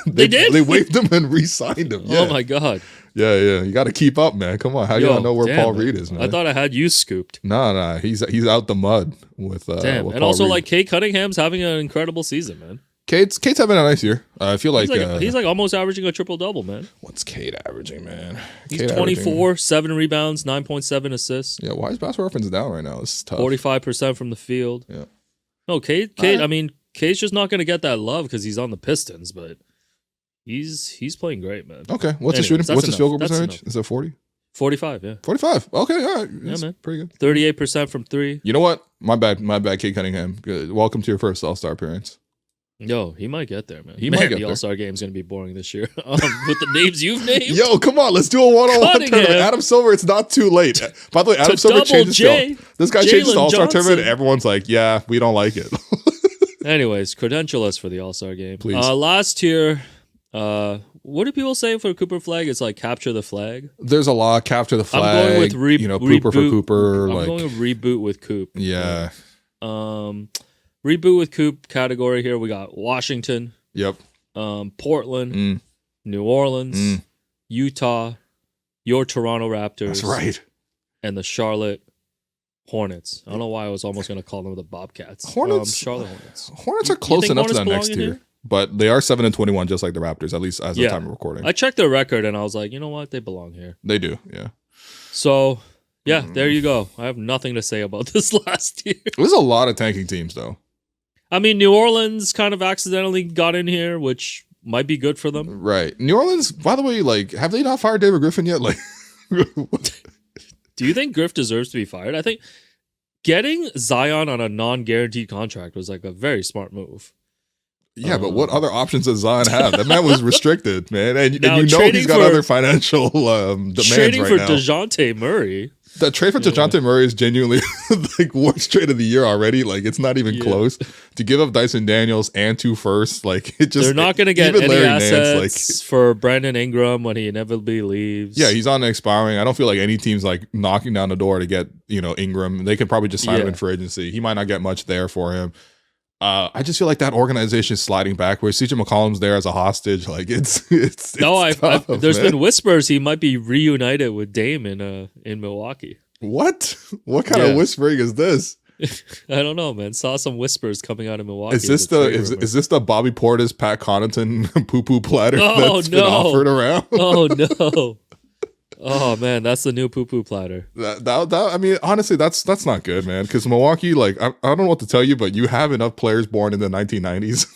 They did? They waived him and re-signed him. Yeah. Oh my God. Yeah. You got to keep up, man. Come on. How you don't know where Paul Reed is, man? I thought I had you scooped. Nah. He's out the mud with damn. with And Paul also Reed. like Cade Cunningham's having an incredible season, man. Cade's having a nice year. I feel like he's like almost averaging a triple-double, man. What's Cade averaging, man? He's Cade 24, 7 rebounds, 9.7 assists. Yeah, why is Basketball Reference down right now? This is tough. 45% from the field. Yeah. No, Cade, I mean, Cade's just not going to get that love because he's on the Pistons, but he's playing great, man. Okay, what's his shooting? What's his field goal percentage? Is it 40? 45, yeah. 45. Okay, all right. Yeah, man. Pretty good. 38% from 3. You know what? My bad, Cade Cunningham. Good. Welcome to your first All-Star appearance. Yo, he might get there, man. He might get the there. All-Star game's going to be boring this year. With the names you've named. Yo, come on. Let's do a one-on-one tournament. Adam Silver, it's not too late. By the way, Adam Silver changes this guy changes the All-Star tournament, and everyone's like, yeah, we don't like it. Anyways, credential us for the All-Star game. Please. Last tier, what do people say for Cooper flag? It's like capture the flag. There's a lot. Capture the flag. I'm going with Pooper for Cooper. I'm going with reboot with Coop. Yeah. Reboot with Coop category here. We got Washington. Yep. Portland. New Orleans. Utah. Your Toronto Raptors. That's right. And the Charlotte Hornets. I don't know why I was almost going to call them the Bobcats. Hornets. Charlotte Hornets. Hornets are close enough to that next tier. But they are 7-21, just like the Raptors, at least as the time of recording. I checked their record and I was like, you know what? They belong here. They do, yeah. So, yeah, there you go. I have nothing to say about this last year. There's a lot of tanking teams, though. I mean, New Orleans kind of accidentally got in here, which might be good for them. Right. New Orleans, by the way, like, have they not fired David Griffin yet? Like, do you think Griff deserves to be fired? I think getting Zion on a non-guaranteed contract was like a very smart move. Yeah, but what other options does Zion have? That man was restricted, man. And you know he's got for, other financial demands trading right for now. DeJounte Murray. The trade for DeJounte Murray is genuinely like worst trade of the year already. Like, it's not even close. To give up Dyson Daniels and 2 firsts, like, it just... They're not going to get any Larry assets for Brandon Ingram when he inevitably leaves. Yeah, he's on expiring. I don't feel like any team's like knocking down the door to get, Ingram. They could probably just sign him in for agency. He might not get much there for him. I just feel like that organization is sliding backwards. CJ McCollum's there as a hostage. Like, it's tough, there's been whispers he might be reunited with Dame in Milwaukee. What kind of whispering is this? I don't know, man. Saw some whispers coming out of Milwaukee. Is this the Bobby Portis, Pat Connaughton poo-poo platter that's been offered around? Oh no. Oh man, that's the new poo-poo platter. I mean, honestly, that's not good, man. Because Milwaukee, like, I don't know what to tell you, but you have enough players born in the 1990s.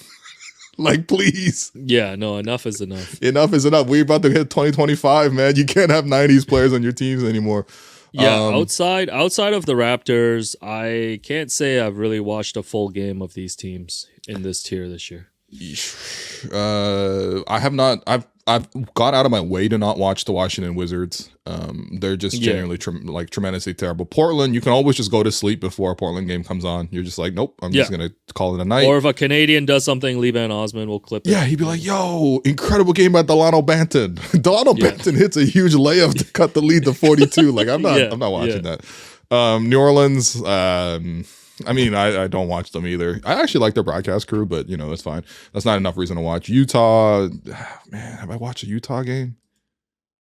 Like, please. Yeah, no, enough is enough. Enough is enough. We're about to hit 2025, man. You can't have 90s players on your teams anymore. Yeah, outside of the Raptors, I can't say I've really watched a full game of these teams in this tier this year. I have not. I've gone out of my way to not watch the Washington Wizards. They're just genuinely tremendously terrible. Portland, you can always just go to sleep before a Portland game comes on. You're just like, nope, I'm just gonna call it a night. Or if a Canadian does something, Lee Van Osman will clip it. Yeah, he'd be like, yo, incredible game by Delano Banton. Delano Banton hits a huge layup to cut the lead to 42. Like, I'm not watching that. New Orleans, I mean, I don't watch them either. I actually like their broadcast crew, but, it's fine. That's not enough reason to watch. Utah, man, have I watched a Utah game?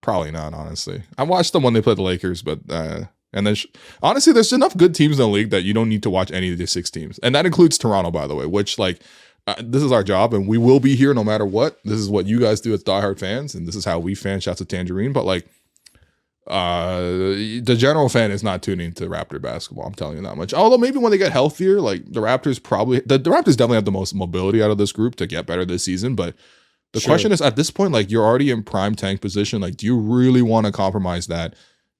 Probably not, honestly. I watched them when they played the Lakers, but, and then, honestly, there's enough good teams in the league that you don't need to watch any of the 6 teams. And that includes Toronto, by the way, which, this is our job, and we will be here no matter what. This is what you guys do as diehard fans, and this is how we fan. Shouts to Tangerine, but, the general fan is not tuning to Raptor basketball. I'm telling you that much. Although maybe when they get healthier, the Raptors the Raptors definitely have the most mobility out of this group to get better this season. But the question is, at this point, you're already in prime tank position. Do you really want to compromise that?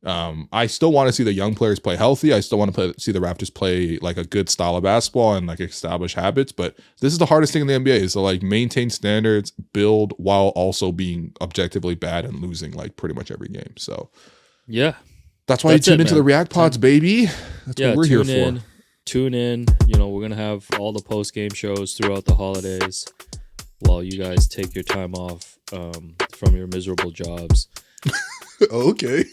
I still want to see the young players play healthy. I still want to see the Raptors play a good style of basketball and establish habits. But this is the hardest thing in the NBA is to maintain standards, build while also being objectively bad and losing pretty much every game. So. Yeah. That's why you tune into the React Pods, baby. That's what we're here for. Tune in. We're going to have all the post-game shows throughout the holidays while you guys take your time off from your miserable jobs. Okay.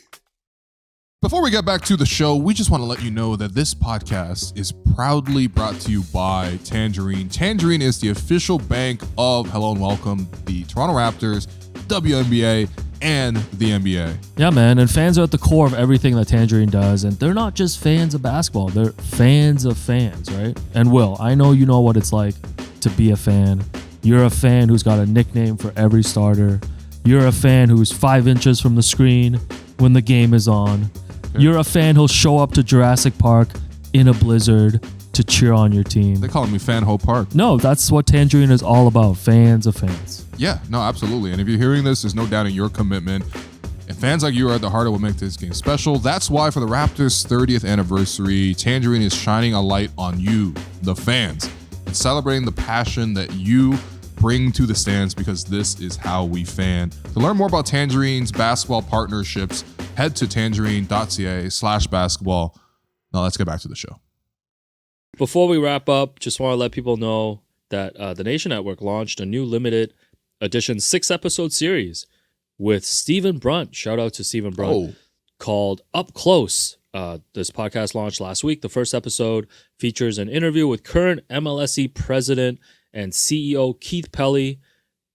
Before we get back to the show, we just want to let you know that this podcast is proudly brought to you by Tangerine. Tangerine is the official bank of Hello and Welcome, the Toronto Raptors, WNBA, and the NBA. Yeah, man. And fans are at the core of everything that Tangerine does. And they're not just fans of basketball. They're fans of fans, right? And Will, I know you know what it's like to be a fan. You're a fan who's got a nickname for every starter. You're a fan who's 5 inches from the screen when the game is on. Okay. You're a fan who'll show up to Jurassic Park in a blizzard to cheer on your team. They call me Fan Ho Park. No, that's what Tangerine is all about. Fans of fans. Yeah, no, absolutely. And if you're hearing this, there's no doubt in your commitment. And fans like you are at the heart of what makes this game special. That's why for the Raptors' 30th anniversary, Tangerine is shining a light on you, the fans, and celebrating the passion that you bring to the stands because this is how we fan. To learn more about Tangerine's basketball partnerships, head to tangerine.ca/basketball. Now let's get back to the show. Before we wrap up, just want to let people know that the Nation Network launched a new limited edition 6-episode series with Stephen Brunt. Shout out to Stephen Brunt. Called Up Close. This podcast launched last week. The first episode features an interview with current MLSE president and CEO Keith Pelly.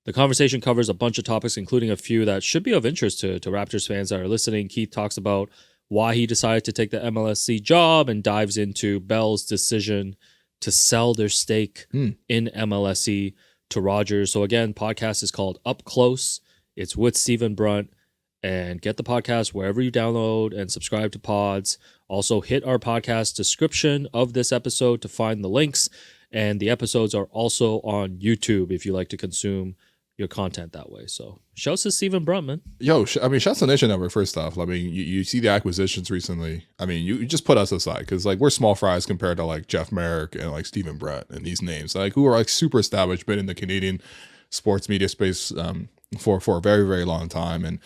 The conversation covers a bunch of topics, including a few that should be of interest to Raptors fans that are listening. Keith talks about why he decided to take the MLSE job and dives into Bell's decision to sell their stake in MLSE to Rogers. So again, podcast is called Up Close. It's with Stephen Brunt. And get the podcast wherever you download and subscribe to pods. Also hit our podcast description of this episode to find the links. And the episodes are also on YouTube if you like to consume your content that way. So shouts to Stephen Brunt, man. Yo, shouts to Nation Network first off. You see the acquisitions recently. You just put us aside because we're small fries compared to Jeff Merrick and Stephen Brunt and these names who are super established, been in the Canadian sports media space for a very, very long time. And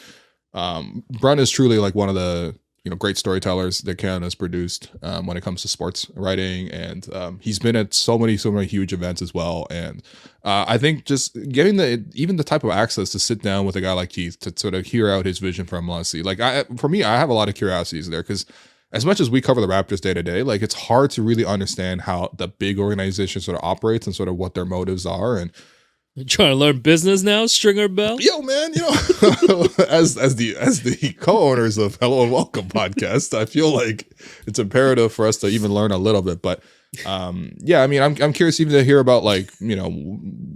Brunt is truly one of the great storytellers that Canada's produced when it comes to sports writing, and he's been at so many huge events as well. And I think just getting the type of access to sit down with a guy like Keith to sort of hear out his vision for MLSE. For me, I have a lot of curiosities there because as much as we cover the Raptors day to day, it's hard to really understand how the big organization sort of operates and sort of what their motives are. And you trying to learn business now, Stringer Bell? Yo, man, as the co-owners of Hello and Welcome podcast, I feel like it's imperative for us to even learn a little bit. But I'm curious even to hear about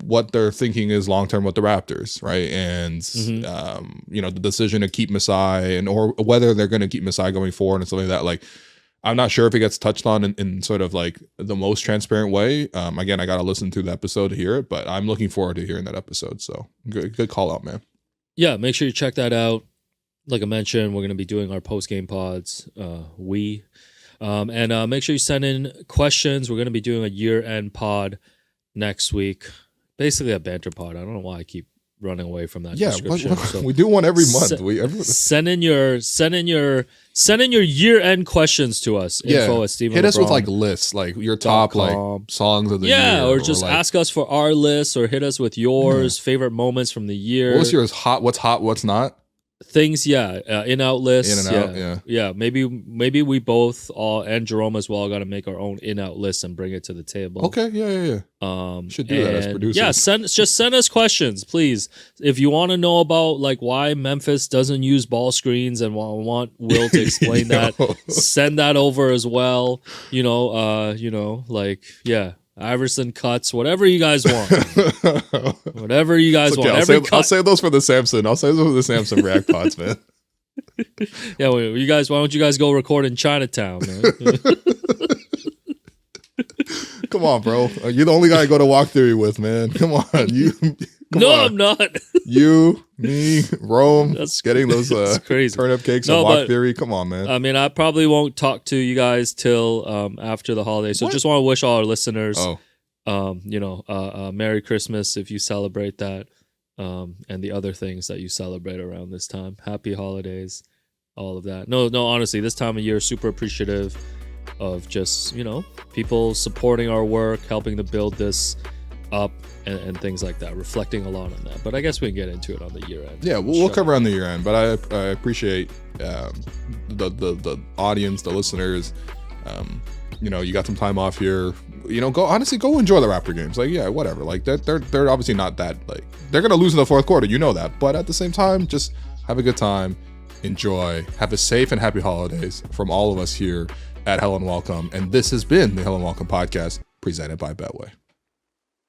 what their thinking is long term with the Raptors, right? And the decision to keep Masai or whether they're going to keep Masai going forward and something like that. I'm not sure if it gets touched on in sort of like the most transparent way. Again, I got to listen to the episode to hear it, but I'm looking forward to hearing that episode. So good call out, man. Yeah, make sure you check that out. Like I mentioned, we're going to be doing our post-game pods. And make sure you send in questions. We're going to be doing a year-end pod next week. Basically a banter pod. I don't know why I keep running away from that description. So we do one every month. Send in your year-end questions to us. Info at Stephen Hit us with Brunt. like lists, like your top like songs of the year. Yeah, or just like, ask us for our list, or hit us with yours, favorite moments from the year. What was yours? What's hot, what's not? Things, in-out lists. In and out, yeah. Maybe we both and Jerome as well got to make our own in-out list and bring it to the table. Okay, yeah. Should do that as producers. Yeah, send us questions, please. If you want to know about like why Memphis doesn't use ball screens and want Will to explain that, send that over as well. Iverson cuts, whatever you guys want. Whatever you guys want. I'll save those for the Samson. I'll save those for the Samson React pods, man. Yeah, why don't you guys go record in Chinatown, man? Come on, bro. You're the only guy I go to Walk Theory with, man. Come on. I'm not. You, me, Rome, That's getting those crazy. turnip cakes on Walk Theory. Come on, man. I mean, I probably won't talk to you guys till after the holidays. So just want to wish all our listeners, Merry Christmas if you celebrate that, and the other things that you celebrate around this time. Happy holidays, all of that. No, honestly, this time of year, super appreciative of just, people supporting our work, helping to build this up and things like that, reflecting a lot on that. But I guess we can get into it on the year end. Yeah, we'll cover on the year end, but I appreciate the audience, the listeners. You got some time off here. Go enjoy the Raptor games. Like, yeah, whatever. Like they're obviously not that, like, they're gonna lose in the fourth quarter, that. But at the same time, just have a good time, enjoy, have a safe and happy holidays from all of us here at Hello and Welcome. And this has been the Hello and Welcome podcast presented by Betway.